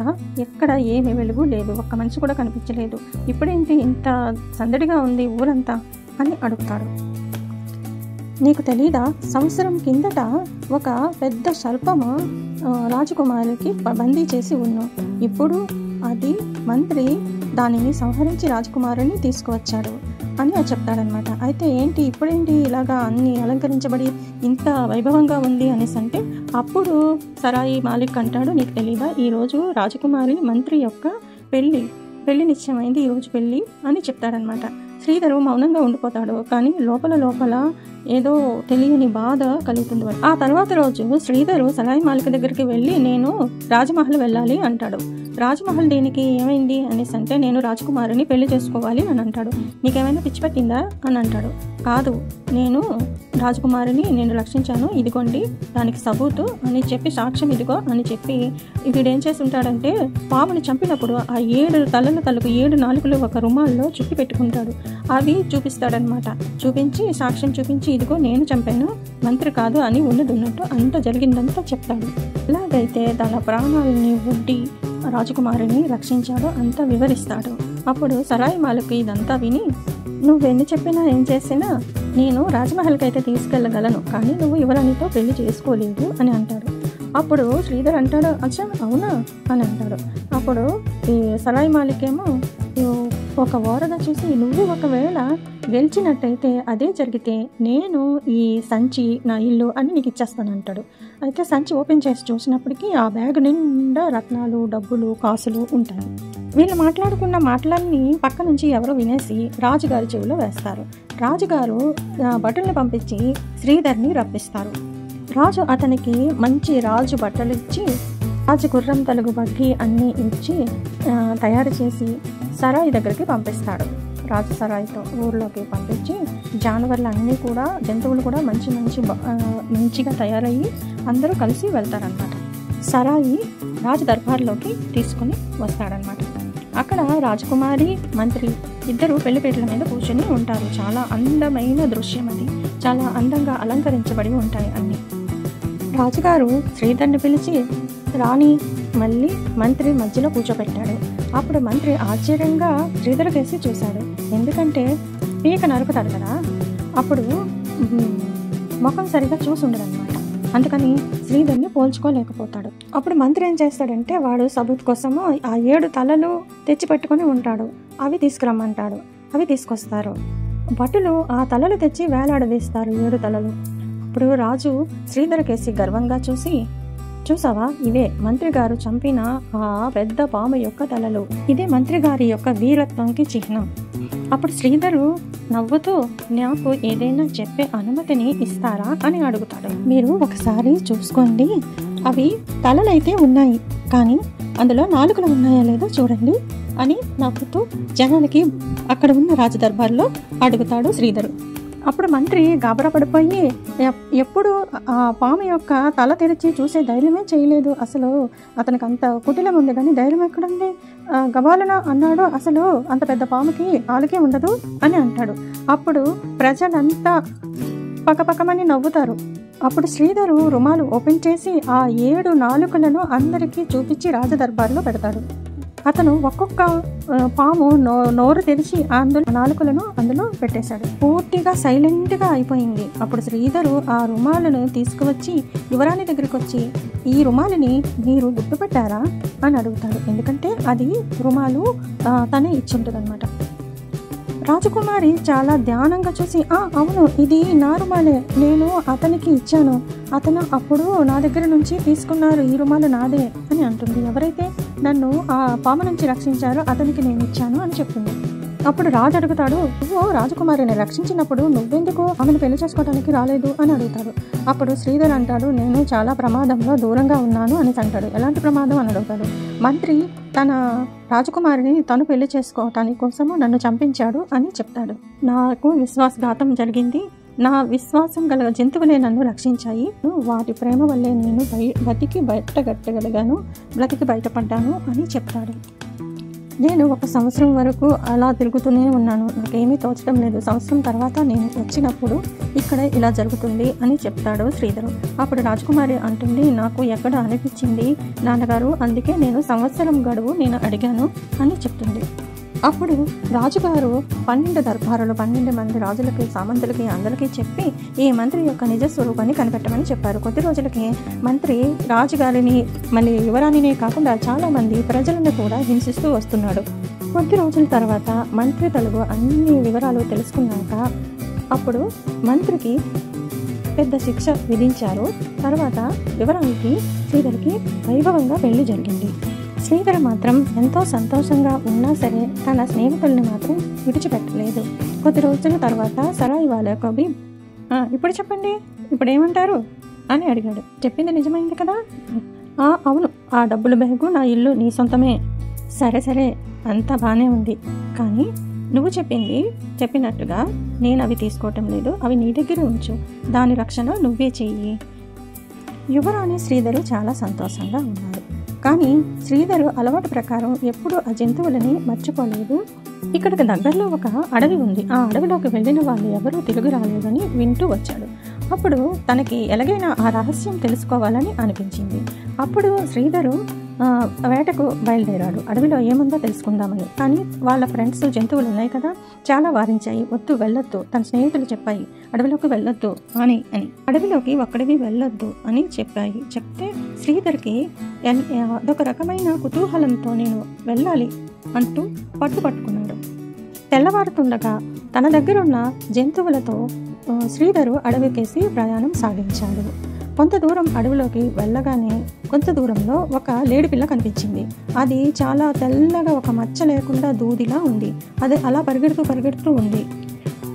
ఎక్కడ ఏమి వెలుగు లేదు, ఒక్క మనిషి కూడా కనిపించలేదు, ఇప్పుడేంటి ఇంత సందడిగా ఉంది ఊరంతా అని అడుగుతాడు. నీకు తెలీదా, సంవత్సరం కిందట ఒక పెద్ద సర్పము రాజకుమారికి బందీ చేసి ఉన్నాం. ఇప్పుడు అది మంత్రి దానిని సంహరించి రాజకుమారుని తీసుకువచ్చాడు అని చెప్తాడనమాట. అయితే ఇప్పుడేంటి ఇలాగా అన్ని అలంకరించబడి ఇంత వైభవంగా ఉంది అనేసి అంటే, అప్పుడు సరాయి మాలిక్ అంటాడు, నీకు తెలీదా, ఈరోజు రాజకుమారి మంత్రి యొక్క పెళ్లి నిశ్చయమైంది, ఈరోజు పెళ్లి అని చెప్తాడనమాట. శ్రీధరు మౌనంగా ఉండిపోతాడు. కానీ లోపల ఏదో తెలియని బాధ కలుగుతుంది. ఆ తర్వాత రోజు శ్రీధరు సరాయి మాలిక దగ్గరికి వెళ్ళి నేను రాజమహల్ వెళ్ళాలి అంటాడు. రాజమహల్ దేనికి, ఏమైంది అనేసి అంటే నేను రాజకుమారిని పెళ్లి చేసుకోవాలి అని అంటాడు. నీకేమైనా పిచ్చి పట్టిందా అని అంటాడు. కాదు, నేను రాజకుమారిని నేను రక్షించాను, ఇదిగోండి దానికి సబూతు అని చెప్పి, సాక్ష్యం ఇదిగో అని చెప్పి వీడేం చేసి ఉంటాడంటే పాముని చంపినప్పుడు ఆ 7 తలల తలకు 7 నాలుకలు ఒక రుమాల్లో చుట్టి పెట్టుకుంటాడు. అవి చూపిస్తాడనమాట. చూపించి సాక్ష్యం చూపించి ఇదిగో నేను చంపాను, మంత్రి కాదు అని ఉన్నట్టు అంత జరిగిందంతా చెప్తాడు. ఎలాగైతే తన ప్రాణాలని ఒడ్డి రాజకుమారిని రక్షించాడో అంతా వివరిస్తాడు. అప్పుడు సరాయి మాలిక్ ఇదంతా విని, నువ్వెన్ని చెప్పినా ఏం చేసినా నేను రాజమహల్కి అయితే తీసుకెళ్ళగలను, కానీ నువ్వు యువరాణితో పెళ్లి చేసుకోలేవు అని అంటాడు. అప్పుడు శ్రీధర్ అంటాడు, అచ్చా అవునా అని అంటాడు. అప్పుడు ఈ సరాయి మాలిక్ ఏమో ఒక వారధ చూసి, నువ్వు ఒకవేళ గెలిచినట్టయితే అదే జరిగితే నేను ఈ సంచి నా ఇల్లు అని నీకు ఇచ్చేస్తాను అంటాడు. అయితే సంచి ఓపెన్ చేసి చూసినప్పటికీ ఆ బ్యాగ్ నిండా రత్నాలు, డబ్బులు, కాసులు ఉంటాయి. వీళ్ళు మాట్లాడుకున్న మాటలన్నీ పక్క నుంచి ఎవరో వినేసి రాజుగారి చెవిలో వేస్తారు. రాజుగారు భటుల్ని పంపించి శ్రీధర్ని రప్పిస్తారు. రాజు అతనికి మంచి రాజు బట్టలు ఇచ్చి, రాజు గుర్రం తలుగు బగ్గి అన్నీ ఇచ్చి తయారు చేసి సరాయి దగ్గరికి పంపిస్తాడు. రాజు సరాయితో ఊర్లోకి పంపించి జానవర్లు అన్నీ కూడా, జంతువులు కూడా మంచిగా తయారయ్యి అందరూ కలిసి వెళ్తారనమాట. సరాయి రాజు దర్బార్లోకి తీసుకుని వస్తాడనమాట. అక్కడ రాజకుమారి, మంత్రి ఇద్దరు పెళ్లిపీటల మీద కూర్చొని ఉంటారు. చాలా అందమైన దృశ్యం అది. చాలా అందంగా అలంకరించబడి ఉంటాయి అన్నీ. రాజుగారు శ్రీధర్ని పిలిచి రాణి మళ్ళీ మంత్రి మధ్యలో కూర్చోబెట్టాడు. అప్పుడు మంత్రి ఆశ్చర్యంగా శ్రీధర్ కేసి చూశాడు. ఎందుకంటే పీక నరుకుతాడు కదా, అప్పుడు ముఖం సరిగా చూసి ఉండదన్నమాట. అందుకని శ్రీధర్ని పోల్చుకోలేకపోతాడు. అప్పుడు మంత్రి ఏం చేస్తాడంటే వాడు సబూత్ కోసము ఆ 7 తలలు తెచ్చి పెట్టుకొని ఉంటాడు. అవి తీసుకురమ్మంటాడు. అవి తీసుకొస్తారు. భటులు ఆ తలలు తెచ్చి వేలాడదీస్తారు 7 తలలు. అప్పుడు రాజు శ్రీధర్ కేసి గర్వంగా చూసి, చూసావా, ఇవే మంత్రి గారు చంపిన ఆ పెద్ద పాము యొక్క తలలు. ఇదే మంత్రి గారి యొక్క వీరత్వంకి చిహ్నం. అప్పుడు శ్రీధరు నవ్వుతూ, నాకు ఏదైనా చెప్పే అనుమతిని ఇస్తారా అని అడుగుతాడు. మీరు ఒకసారి చూసుకోండి, అవి తలలైతే ఉన్నాయి, కానీ అందులో నాలుకలు ఉన్నాయా లేదో చూడండి అని నవ్వుతూ జనానికి అక్కడ ఉన్న రాజదర్బార్లో అడుగుతాడు శ్రీధరు. అప్పుడు మంత్రి గాబరా పడిపోయి, ఎప్పుడు ఆ పాము యొక్క తల తెరిచి చూసే ధైర్యమే చేయలేదు, అసలు అతనికి అంత కుటిలం ఉంది కానీ ధైర్యం ఎక్కడుంది, గబాలన అన్నాడు, అసలు అంత పెద్ద పాముకి ఆలకే ఉండదు అని అంటాడు. అప్పుడు ప్రజలంతా పక్కపక్కమని నవ్వుతారు. అప్పుడు శ్రీధరు రుమాలు ఓపెన్ చేసి ఆ 7 నాలుకలను అందరికీ చూపించి రాజదర్బార్లో పెడతాడు. అతను ఒక్కొక్క పాము నోరు తెరిచి అందులో నాలుకలను అందులో పెట్టేశాడు. పూర్తిగా సైలెంట్గా అయిపోయింది. అప్పుడు శ్రీధరు ఆ రుమాలను తీసుకువచ్చి యువరాణి దగ్గరికి వచ్చి, ఈ రుమాలని మీరు గుర్తుపెట్టారా అని అడుగుతాడు. ఎందుకంటే అది రుమాలు తనే ఇచ్చుంటుంది అనమాట. రాజకుమారి చాలా ధ్యానంగా చూసి, అవును, ఇది నా రుమాలే, నేను అతనికి ఇచ్చాను, అతను అప్పుడు నా దగ్గర నుంచి తీసుకున్నారు, ఈ రుమాలు నాదే అని అంటుంది. ఎవరైతే నన్ను ఆ పాము నుంచి రక్షించారో అతనికి నేను ఇచ్చాను అని చెప్తుంది. అప్పుడు రాజు అడుగుతాడు, నువ్వు రాజకుమారిని రక్షించినప్పుడు నువ్వెందుకు ఆమెను పెళ్లి చేసుకోవడానికి రాలేదు అని అడుగుతాడు. అప్పుడు శ్రీధర్ అంటాడు, నేను చాలా ప్రమాదంలో దూరంగా ఉన్నాను అని అంటాడు. ఎలాంటి ప్రమాదం అని అడుగుతాడు. మంత్రి తన రాజకుమారిని తను పెళ్లి చేసుకోవటానికి కోసము నన్ను చంపించాడు అని చెప్తాడు. నాకు విశ్వాసఘాతం జరిగింది, నా విశ్వాసం గల జంతువులే నన్ను రక్షించాయి, వాటి ప్రేమ వల్లే నేను బ్రతికి బయటపడ్డాను అని చెప్తాడు. నేను 1 సంవత్సరం వరకు అలా తిరుగుతూనే ఉన్నాను, నాకేమీ తోచడం లేదు. సంవత్సరం తర్వాత నేను వచ్చినప్పుడు ఇక్కడ ఇలా జరుగుతుంది అని చెప్తాడు శ్రీధరు. అప్పుడు రాజకుమారి అంటుంది, నాకు ఎక్కడ అనిపించింది నాన్నగారు, అందుకే నేను సంవత్సరం గడువు నేను అడిగాను అని చెప్తుంది. అప్పుడు రాజుగారు 12 దర్బారులు 12 మంది రాజులకి, సామంతులకి అందరికీ చెప్పి ఈ మంత్రి యొక్క నిజ స్వరూపాన్ని కనిపెట్టమని చెప్పారు. కొద్ది రోజులకి మంత్రి రాజుగారిని మళ్ళీ యువరాణినే కాకుండా చాలా మంది ప్రజలను కూడా హింసిస్తూ వస్తున్నాడు. కొద్ది రోజుల తర్వాత మంత్రి తలుగు అన్ని వివరాలు తెలుసుకున్నాక అప్పుడు మంత్రికి పెద్ద శిక్ష విధించారు. తర్వాత యువరాణికి శ్రీధర్కి వైభవంగా పెళ్లి జరిగింది. శ్రీధర్ మాత్రం ఎంతో సంతోషంగా ఉన్నా సరే తన స్నేహితుల్ని మాత్రం విడిచిపెట్టలేదు. కొద్ది రోజుల తర్వాత సరాయి వాళ్ళ కవి ఇప్పుడు చెప్పండి, ఇప్పుడు ఏమంటారు అని అడిగాడు. చెప్పింది నిజమైంది కదా? అవును, ఆ డబ్బుల బ్యాగు నా ఇల్లు నీ సొంతమే. సరే సరే, అంతా బాగానే ఉంది, కానీ నువ్వు చెప్పినట్టుగా నేను అవి తీసుకోవటం లేదు. అవి నీ దగ్గర ఉంచు, దాని రక్షణ నువ్వే చెయ్యి. యువరాణి శ్రీధరు చాలా సంతోషంగా ఉన్నారు. కానీ శ్రీధరు అలవాటు ప్రకారం ఎప్పుడూ ఆ జంతువులని మర్చిపోలేదు. ఇక్కడికి దగ్గరలో ఒక అడవి ఉంది. ఆ అడవిలోకి వెళ్ళిన వాళ్ళు ఎవరూ తిరిగి రాలేదని వింటూ వచ్చాడు. అప్పుడు తనకి ఎలాగైనా ఆ రహస్యం తెలుసుకోవాలని అనిపించింది. అప్పుడు శ్రీధరు వేటకు బయలుదేరాడు. అడవిలో ఏముందో తెలుసుకుందామని. కానీ వాళ్ళ ఫ్రెండ్స్ జంతువులు ఉన్నాయి కదా, చాలా వారించాయి. వద్దు, వెళ్ళొద్దు, తన స్నేహితులు చెప్పాయి అడవిలోకి వెళ్ళొద్దు అని అడవిలోకి ఒక్కడివి వెళ్ళొద్దు అని చెప్తే శ్రీధర్కి అదొక రకమైన కుతూహలంతో నేను వెళ్ళాలి అంటూ పట్టుకున్నాడు. తెల్లవారుతుండగా తన దగ్గరున్న జంతువులతో శ్రీధరు అడవికేసి ప్రయాణం సాగించాడు. కొంత దూరం అడవిలోకి వెళ్ళగానే కొంత దూరంలో ఒక లేడిపిల్ల కనిపించింది. అది చాలా తెల్లగా, ఒక మచ్చ లేకుండా దూదిలా ఉంది. అది అలా పరిగెడుతూ ఉంది.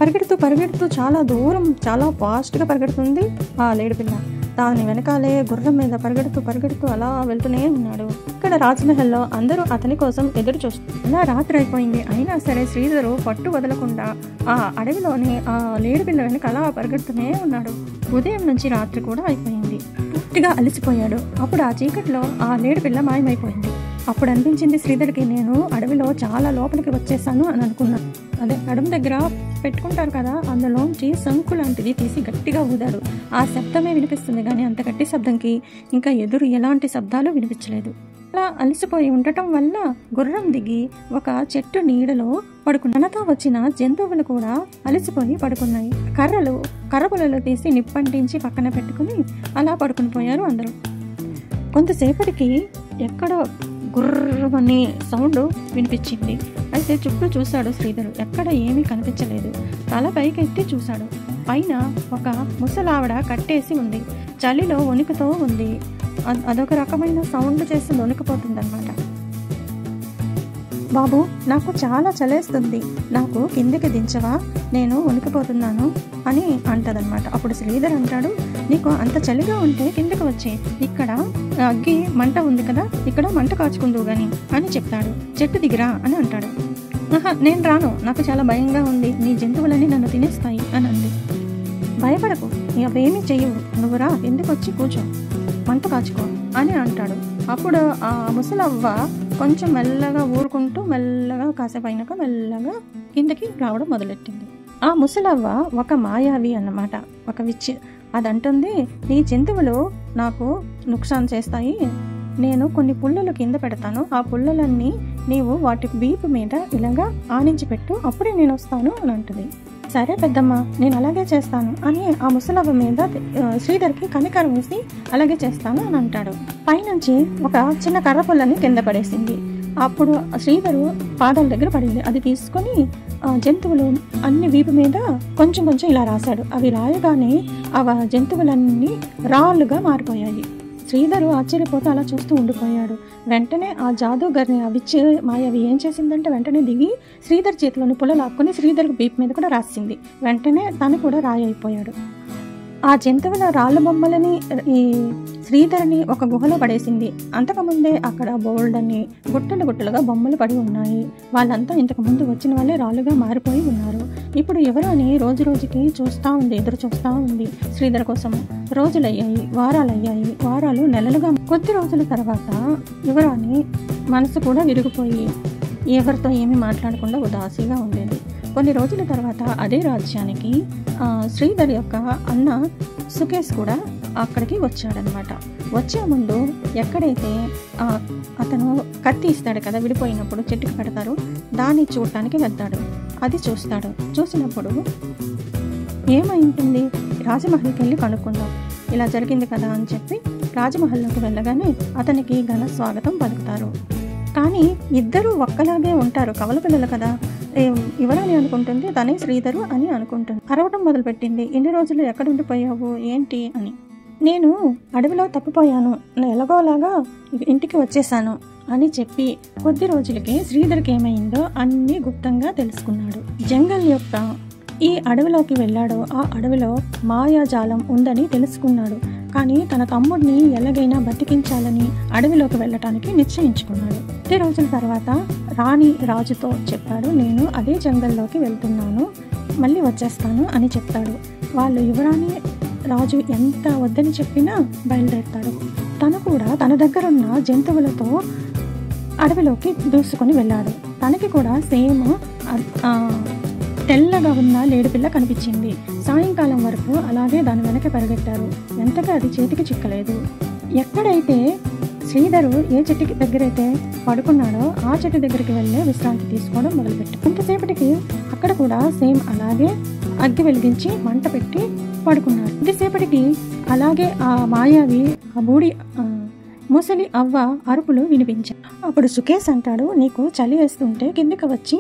పరిగెడుతూ చాలా దూరం, చాలా ఫాస్ట్గా పరిగెడుతుంది ఆ లేడిపిల్ల. దాని వెనకాలే గుర్రం మీద పరిగెడుతూ అలా వెళ్తూనే ఉన్నాడు. ఇక్కడ రాజ్మహల్లో అందరూ అతని కోసం ఎదురు చూస్తున్నా. రాత్రి అయిపోయింది. అయినా సరే శ్రీధరు పట్టు వదలకుండా ఆ అడవిలోని ఆ లేడిపిల్ల వెనక అలా పరిగెడుతూనే ఉన్నాడు. ఉదయం నుంచి రాత్రి కూడా అయిపోయింది. పూర్తిగా అలసిపోయాడు. అప్పుడు ఆ చీకట్లో ఆ లేడిపిల్ల మాయమైపోయింది. అప్పుడు అనిపించింది శ్రీధర్కి, నేను అడవిలో చాలా లోపలికి వచ్చేసాను అని అనుకున్నాను. అదే నడుము దగ్గర పెట్టుకుంటారు కదా, అందులోంచి శంకు లాంటిది తీసి గట్టిగా ఊదాడు. ఆ శబ్దమే వినిపిస్తుంది, కానీ అంత గట్టి శబ్దంకి ఇంకా ఎదురు ఎలాంటి శబ్దాలు వినిపించలేదు. అలా అలసిపోయి ఉండటం వల్ల గుర్రం దిగి ఒక చెట్టు నీడలో పడుకున్నతో వచ్చిన జంతువులు కూడా అలసిపోయి పడుకున్నాయి. కర్రపులలో తీసి నిప్పంటించి పక్కన పెట్టుకుని అలా పడుకుని పోయారు అందరూ. కొంతసేపటికి ఎక్కడో గుర్రమని సౌండ్ వినిపించింది. అయితే చుట్టూ చూశాడు శ్రీధరు. ఎక్కడ ఏమీ కనిపించలేదు. తల పైకెత్తి చూశాడు. పైన ఒక ముసలావిడ కట్టేసి ఉంది. చలిలో వణుకుతో ఉంది. అదొక రకమైన సౌండ్ చేసి వణుకుపోతుందన్నమాట. బాబు, నాకు చాలా చలేస్తుంది, నాకు కిందికి దించవా, నేను వణికిపోతున్నాను అని అంటదన్నమాట. అప్పుడు శ్రీధర్ అంటాడు, నీకు అంత చలిగా ఉంటే కిందికి వచ్చే, ఇక్కడ అగ్గి మంట ఉంది కదా, ఇక్కడ మంట కాచుకుందువు గాని అని చెప్తాడు. చెట్టు దిగిరా అని అంటాడు. నేను రాను, నాకు చాలా భయంగా ఉంది, నీ జంతువులన్నీ నన్ను తినేస్తాయి అని అంది. భయపడకు, అవేమీ చెయ్యవు, నువ్వు రా, కిందికి వచ్చి కూర్చో, మంట కాచుకో అని అంటాడు. అప్పుడు ఆ ముసలవ్వ కొంచెం మెల్లగా ఊరుకుంటూ మెల్లగా కాసేపు అయినాక మెల్లగా కిందకి రావడం మొదలెట్టింది. ఆ ముసలవ్వ ఒక మాయావి అన్నమాట, ఒక విచ్. అదంటుంది, నీ జంతువులు నాకు నుక్సాన్ చేస్తాయి, నేను కొన్ని పుల్లలు కింద పెడతాను, ఆ పుల్లలన్నీ నీవు వాటి వీపు మీద ఇలాగా ఆనించి పెట్టు, అప్పుడే నేను వస్తాను అని అంటుంది. సరే పెద్దమ్మ, నేను అలాగే చేస్తాను అని ఆ ముసలవ్వ మీద శ్రీధర్కి కనికరం వేసి అలాగే చేస్తాను అని అంటాడు. పైనుంచి ఒక చిన్న కర్ర పుల్లని కింద పడేసింది. అప్పుడు శ్రీధరు పాదాల దగ్గర పడింది. అది తీసుకొని జంతువులు అన్ని వీపు మీద కొంచెం కొంచెం ఇలా రాశాడు. అవి రాయగానే ఆ జంతువులన్నీ రాళ్ళుగా మారిపోయాయి. శ్రీధరు ఆశ్చర్యపోతే అలా చూస్తూ ఉండిపోయాడు. వెంటనే ఆ జాదూగర్ని ఆ విచ్ మాయావి ఏం చేసిందంటే వెంటనే దిగి శ్రీధర్ చేతిలోని పుల్ల లాక్కుని శ్రీధర్ బీప్ మీద కూడా రాసింది. వెంటనే తను కూడా రాయి అయిపోయాడు. ఆ జంతువుల రాళ్ళ బొమ్మలని ఈ శ్రీధర్ని ఒక గుహలో పడేసింది. అంతకుముందే అక్కడ బోల్డని గుట్టలుగా బొమ్మలు పడి ఉన్నాయి. వాళ్ళంతా ఇంతకుముందు వచ్చిన వాళ్ళే రాళ్ళుగా మారిపోయి ఉన్నారు. ఇప్పుడు ఎవరు అని రోజు రోజుకి ఎదురు చూస్తూ ఉంది శ్రీధర్ కోసం. రోజులయ్యాయి, వారాలయ్యాయి, వారాలు నెలలుగా. కొద్ది రోజుల తర్వాత యువరాణి మనసు కూడా విరిగిపోయి ఎవరితో ఏమీ మాట్లాడకుండా ఉదాసీగా ఉండేది. కొన్ని రోజుల తర్వాత అదే రాజ్యానికి శ్రీధర్ యొక్క అన్న సుకేష్ కూడా అక్కడికి వచ్చాడనమాట. వచ్చే ముందు ఎక్కడైతే అతను కత్తి ఇస్తాడు కదా, విడిపోయినప్పుడు చెట్టుకి పెడతారు, దాన్ని చూడటానికి వెళ్తాడు. అది చూసినప్పుడు ఏమై ఉంటుంది, రాజమహల్కి వెళ్ళి కనుక్కుందాం, ఇలా జరిగింది కదా అని చెప్పి రాజమహల్లోకి వెళ్ళగానే అతనికి ఘన స్వాగతం పలుకుతారు. కానీ ఇద్దరు ఒక్కలాగే ఉంటారు, కవల పిల్లలు కదా. ఇవ్వరాని అనుకుంటుంది, తనే శ్రీధరు అని అనుకుంటుంది. అరవటం మొదలుపెట్టింది. ఇన్ని రోజులు ఎక్కడుండిపోయావు ఏంటి అని. నేను అడవిలో తప్పిపోయాను, ఎలాగోలాగా ఇంటికి వచ్చేసాను అని చెప్పి కొద్ది రోజులకి శ్రీధర్కి ఏమైందో అన్నీ గుప్తంగా తెలుసుకున్నాడు. జంగల్ యొక్క ఈ అడవిలోకి వెళ్ళాడో ఆ అడవిలో మాయాజాలం ఉందని తెలుసుకున్నాడు. కానీ తన తమ్ముడిని ఎలాగైనా బతికించాలని అడవిలోకి వెళ్ళటానికి నిశ్చయించుకున్నాడు. 10 రోజుల తర్వాత రాణి రాజుతో చెప్పాడు, నేను అదే జంగల్లోకి వెళ్తున్నాను, మళ్ళీ వచ్చేస్తాను అని చెప్తాడు. వాళ్ళు యువరాణి రాజు ఎంత వద్దని చెప్పినా బయలుదేరుతాడు. తను కూడా తన దగ్గరున్న జంతువులతో అడవిలోకి దూసుకొని వెళ్ళాడు. తనకి కూడా సేమ్ తెల్లగా ఉన్న లేడిపిల్ల కనిపించింది. సాయంకాలం వరకు అలాగే దాని వెనక పరిగెట్టారు. ఎంతగా అది చేతికి చిక్కలేదు. ఎక్కడైతే శ్రీధరు ఏ చెట్టు దగ్గరైతే పడుకున్నాడో ఆ చెట్టు దగ్గరికి వెళ్ళి విశ్రాంతి తీసుకోవడం మొదలుపెట్టాడు. కొంతసేపటికి అక్కడ కూడా సేమ్ అలాగే అగ్గి వెలిగించి మంట పెట్టి పడుకున్నాడు. కొద్దిసేపటికి అలాగే ఆ మాయావి ఆ బూడి ముసలి అవ్వ అరుపులు వినిపించాయి. అప్పుడు సుకేష్ అంటాడు, నీకు చలి వేస్తుంటే కిందికి వచ్చి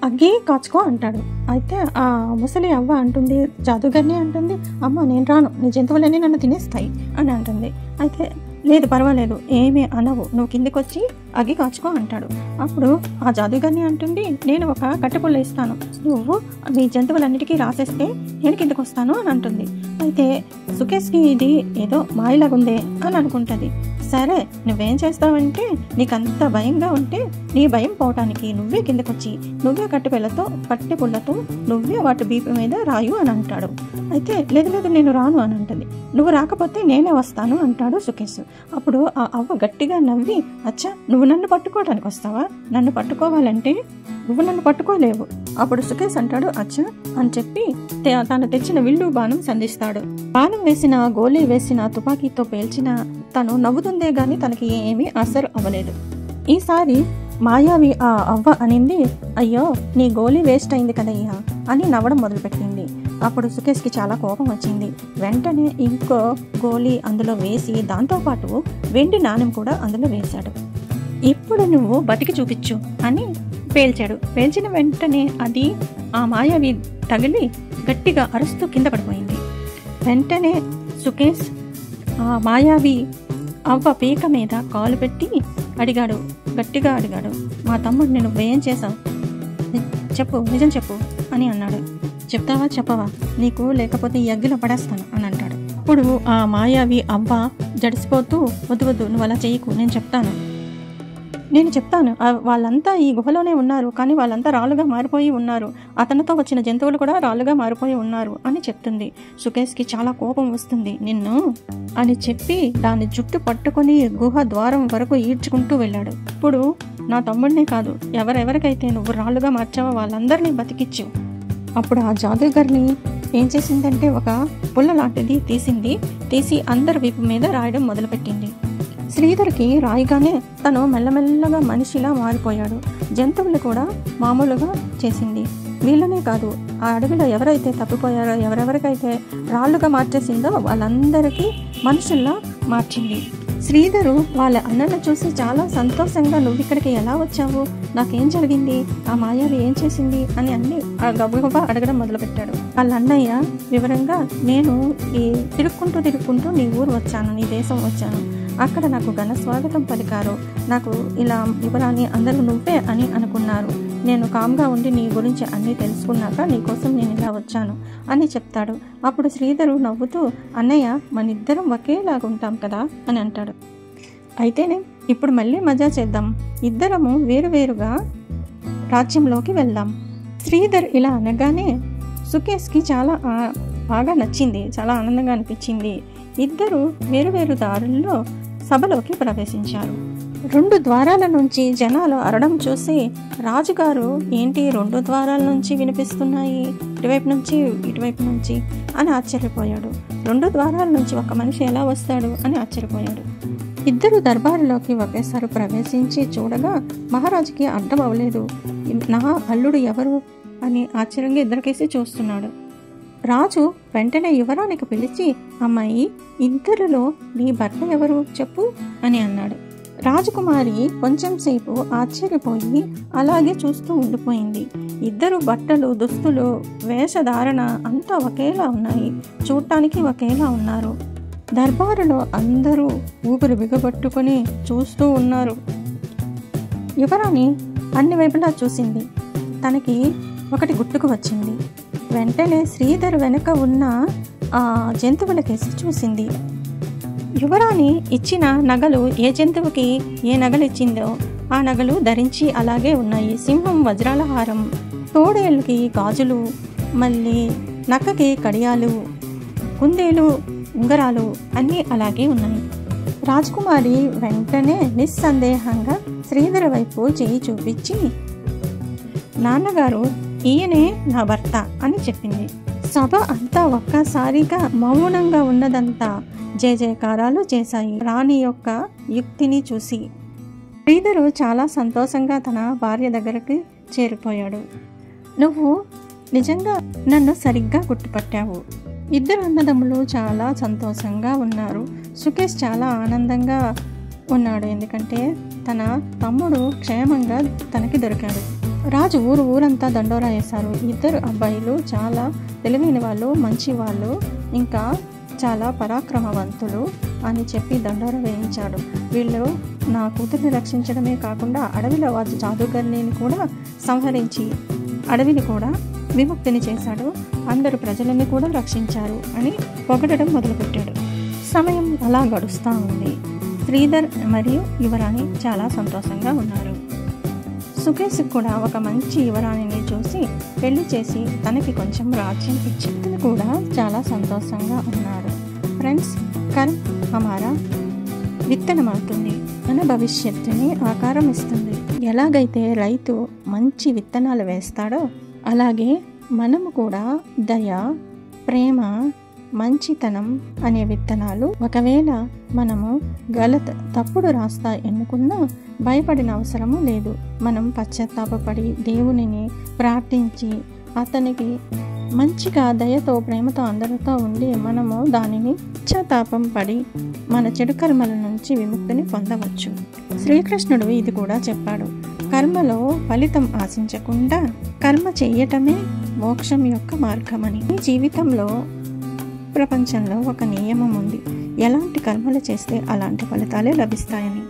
అగ్గి కాచుకో అంటాడు. అయితే ఆ ముసలి అవ్వ అంటుంది, జాదుగర్ని అంటుంది, అమ్మ నేను రాను, నీ జంతువులన్నీ నన్ను తినేస్తాయి అని అంటుంది. అయితే లేదు పర్వాలేదు, ఏమీ అనవు, నువ్వు కిందికి వచ్చి అగ్గి కాచుకో అంటాడు. అప్పుడు ఆ జాదుగర్ని అంటుంది, నేను ఒక కట్టెపుల్ల ఇస్తాను, నువ్వు నీ జంతువులన్నిటికీ రాసేస్తే నేను కిందికి వస్తాను అని అంటుంది. అయితే సుకేష్కి ఇది ఏదో మాయలాగుందే అని అనుకుంటుంది. సరే నువ్వేం చేస్తావంటే, నీకంత భయంగా ఉంటే నీ భయం పోవటానికి నువ్వే కిందకొచ్చి నువ్వే కట్టె పుల్లతో నువ్వే వాటి బీపీ మీద రాయు అని అంటాడు. అయితే లేదు లేదు నేను రాను అని అంటుంది. నువ్వు రాకపోతే నేనే వస్తాను అంటాడు సుకేష్. అప్పుడు ఆ అవ్వ గట్టిగా నవ్వి, అచ్చా నువ్వు నన్ను పట్టుకోవడానికి వస్తావా, నన్ను పట్టుకోవాలంటే నువ్వు నన్ను పట్టుకోలేవు. అప్పుడు సుకేష్ అంటాడు, అచ్చా అని చెప్పి తను తెచ్చిన విల్లు బాణం సంధిస్తాడు. బాణం వేసిన గోలీ వేసిన తుపాకీతో పేల్చిన తను నవ్వుతుందే గాని తనకి ఏమీ అసరు అవ్వలేదు. ఈసారి మాయావి ఆ అవ్వ అనింది, అయ్యో నీ గోలీ వేస్ట్ అయింది కదయ్యా అని నవ్వడం మొదలుపెట్టింది. అప్పుడు సుకేష్కి చాలా కోపం వచ్చింది. వెంటనే ఇంకో గోలీ అందులో వేసి దాంతోపాటు వెండి నాణెం కూడా అందులో వేశాడు. ఇప్పుడు నువ్వు బతికి చూపించు అని పేల్చాడు. పేల్చిన వెంటనే అది ఆ మాయావి తగిలి గట్టిగా అరుస్తూ కింద పడిపోయింది. వెంటనే సుకేష్ ఆ మాయావి అవ్వ పీక మీద కాలు పెట్టి అడిగాడు, గట్టిగా అడిగాడు, మా తమ్ముడిని నువ్వేం చేశావు, చెప్పు, నిజం చెప్పు అని అన్నాడు. చెప్తావా చెప్పవా, నీకు లేకపోతే ఈ అగ్గిలో పడేస్తాను అని అంటాడు. అప్పుడు ఆ మాయావి అవ్వ జడిసిపోతూ, వద్దు వద్దు నువ్వు అలా చేయకు, నేను చెప్తాను వాళ్ళంతా ఈ గుహలోనే ఉన్నారు, కానీ వాళ్ళంతా రాళ్ళుగా మారిపోయి ఉన్నారు, అతనితో వచ్చిన జంతువులు కూడా రాళ్ళుగా మారిపోయి ఉన్నారు అని చెప్తుంది. సుకేష్కి చాలా కోపం వస్తుంది. నిన్ను అని చెప్పి దాని జుట్టు పట్టుకొని గుహ ద్వారం వరకు ఈడ్చుకుంటూ వెళ్ళాడు. ఇప్పుడు నా తమ్ముడినే కాదు, ఎవరెవరికైతే నువ్వు రాళ్ళుగా మార్చావో వాళ్ళందరినీ బతికిచ్చు. అప్పుడు ఆ జాదుగర్ని ఏం చేసిందంటే ఒక పుల్ల లాంటిది తీసి అందరి వీపు మీద రాయడం మొదలుపెట్టింది. శ్రీధర్కి రాయిగానే తను మెల్లమెల్లగా మనిషిలా మారిపోయాడు. జంతువులు కూడా మామూలుగా చేసింది. వీళ్ళనే కాదు, ఆ అడవిలో ఎవరైతే తప్పిపోయారో, ఎవరెవరికైతే రాళ్ళుగా మార్చేసిందో వాళ్ళందరికీ మనుషుల్లా మార్చింది. శ్రీధరు వాళ్ళ అన్నను చూసి చాలా సంతోషంగా, నువ్వు ఇక్కడికి ఎలా వచ్చావు, నాకేం జరిగింది, ఆ మాయావి ఏం చేసింది అని అన్ని గబగబా అడగడం మొదలుపెట్టాడు. వాళ్ళ అన్నయ్య వివరంగా, నేను తిరుక్కుంటూ నీ ఊరు వచ్చాను, నీ దేశం వచ్చాను, అక్కడ నాకు ఘన స్వాగతం పలికారు, నాకు ఇలా యువరాణి అందరూ నువ్వే అని అనుకున్నారు, నేను కామ్గా ఉండి నీ గురించి అన్నీ తెలుసుకున్నాక నీకోసం నేను ఇలా వచ్చాను అని చెప్తాడు. అప్పుడు శ్రీధరు నవ్వుతూ, అన్నయ్య మనిద్దరం ఒకేలాగుంటాం కదా అని అంటాడు. అయితేనే ఇప్పుడు మళ్ళీ మజా చేద్దాం, ఇద్దరము వేరువేరుగా రాజ్యంలోకి వెళ్దాం. శ్రీధర్ ఇలా అనగానే సుకేష్కి చాలా బాగా నచ్చింది, చాలా ఆనందంగా అనిపించింది. ఇద్దరు వేరువేరు దారుల్లో సభలోకి ప్రవేశించారు. 2 ద్వారాల నుంచి జనాలు అరడం చూసి రాజుగారు, ఏంటి 2 ద్వారాల నుంచి వినిపిస్తున్నాయి, ఇటువైపు నుంచి అని ఆశ్చర్యపోయాడు. 2 ద్వారాల నుంచి ఒక మనిషి ఎలా వస్తాడు అని ఆశ్చర్యపోయాడు. ఇద్దరు దర్బారులోకి ఒకేసారి ప్రవేశించి చూడగా మహారాజుకి అర్థం అవ్వలేదు. నా అల్లుడు ఎవరు అని ఆశ్చర్యంగా ఇద్దరికేసి చూస్తున్నాడు. రాజు వెంటనే యువరానికి పిలిచి, అమ్మాయి, ఇద్దరిలో నీ భర్త ఎవరు చెప్పు అని అన్నాడు. రాజకుమారి కొంచెం సేపు ఆశ్చర్యపోయి అలాగే చూస్తూ ఉండిపోయింది. ఇద్దరు బట్టలు, దుస్తులు, వేషధారణ అంతా ఒకేలా ఉన్నాయి, చూడటానికి ఒకేలా ఉన్నారు. దర్బారులో అందరూ ఊపిరి బిగబట్టుకొని చూస్తూ ఉన్నారు. యువరాణి అన్ని వైపులా చూసింది. తనకి ఒకటి గుర్తుకు వచ్చింది. వెంటనే శ్రీధర్ వెనుక ఉన్న ఆ జంతువుల కేసి చూసింది. యువరాణి ఇచ్చిన నగలు ఏ జంతువుకి ఏ నగలు ఇచ్చిందో ఆ నగలు ధరించి అలాగే ఉన్నాయి. సింహం వజ్రాల హారం, తోడేళ్ళకి గాజులు, మళ్ళీ నక్కకి కడియాలు, కుందేలు ఉంగరాలు అన్నీ అలాగే ఉన్నాయి. రాజకుమారి వెంటనే నిస్సందేహంగా శ్రీధర్ వైపు చేయి చూపించి, నాన్నగారు ఈయనే నా భర్త అని చెప్పింది. సభ అంతా ఒక్కసారిగా మౌనంగా ఉన్నదంతా జయజయకారాలు చేశాయి రాణి యొక్క యుక్తిని చూసి. శ్రీధరు చాలా సంతోషంగా తన భార్య దగ్గరికి చేరిపోయాడు. నువ్వు నిజంగా నన్ను సరిగ్గా గుర్తుపట్టావు. ఇద్దరు అన్నదమ్ములు చాలా సంతోషంగా ఉన్నారు. సుకేష్ చాలా ఆనందంగా ఉన్నాడు, ఎందుకంటే తన తమ్ముడు క్షేమంగా తనకి దొరికాడు. రాజు ఊరంతా దండోరా వేశారు. ఇద్దరు అబ్బాయిలు చాలా తెలివైన వాళ్ళు, మంచి వాళ్ళు, ఇంకా చాలా పరాక్రమవంతులు అని చెప్పి దండోరా వేయించాడు. వీళ్ళు నా కూతుర్ని రక్షించడమే కాకుండా అడవిలో జాదుగర్ని కూడా సంహరించి అడవిని కూడా విముక్తిని చేశాడు, అందరు ప్రజలని కూడా రక్షించారు అని పొగడడం మొదలుపెట్టాడు. సమయం అలా గడుస్తూ ఉంది. శ్రీధర్ మరియు యువరాణి చాలా సంతోషంగా ఉన్నారు. సుకేష్ కూడా ఒక మంచి యువరాణిని చూసి పెళ్లి చేసి తనకి కొంచెం రాజ్యం ఇచ్చి కూడా చాలా సంతోషంగా ఉన్నారు. ఫ్రెండ్స్, కర్మ్ హమారా విత్తనమవుతుంది, మన భవిష్యత్తుని ఆకారం ఇస్తుంది. ఎలాగైతే రైతు మంచి విత్తనాలు వేస్తాడో అలాగే మనము కూడా దయ, ప్రేమ, మంచితనం అనే విత్తనాలు ఒకవేళ మనము తప్పుడు రాస్తా ఎన్నుకున్నా భయపడిన అవసరము లేదు. మనం పశ్చాత్తాపడి దేవునిని ప్రార్థించి అతనికి మంచిగా దయతో ప్రేమతో అందరితో ఉండి మనము దానిని పశ్చాత్తాపం పడి మన చెడు కర్మల నుంచి విముక్తిని పొందవచ్చు. శ్రీకృష్ణుడు ఇది కూడా చెప్పాడు. కర్మలో ఫలితం ఆశించకుండా కర్మ చెయ్యటమే మోక్షం యొక్క మార్గమని. ఈ జీవితంలో ప్రపంచంలో ఒక నియమం ఉంది, ఎలాంటి కర్మలు చేస్తే అలాంటి ఫలితాలే లభిస్తాయని.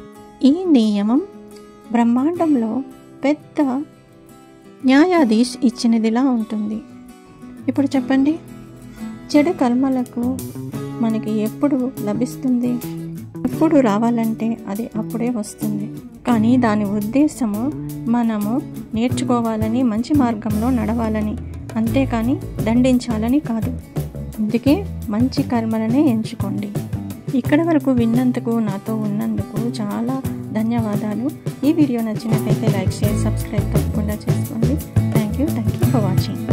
ఈ నియమం బ్రహ్మాండంలో పెద్ద న్యాయాధీష్ ఇచ్చినదిలా ఉంటుంది. ఇప్పుడు చెప్పండి, చెడు కర్మలకు మనకి ఎప్పుడు లభిస్తుంది? ఎప్పుడు రావాలంటే అది అప్పుడే వస్తుంది. కానీ దాని ఉద్దేశము మనము నేర్చుకోవాలని, మంచి మార్గంలో నడవాలని, అంతేకాని దండించాలని కాదు. అందుకే మంచి కర్మలనే ఎంచుకోండి. ఇక్కడ వరకు విన్నందుకు, నాతో ఉన్నందుకు చాలా ధన్యవాదాలు. ఈ వీడియో నచ్చినట్లయితే లైక్, షేర్, సబ్స్క్రైబ్ తప్పకుండా చేసుకోండి. Thank you for watching.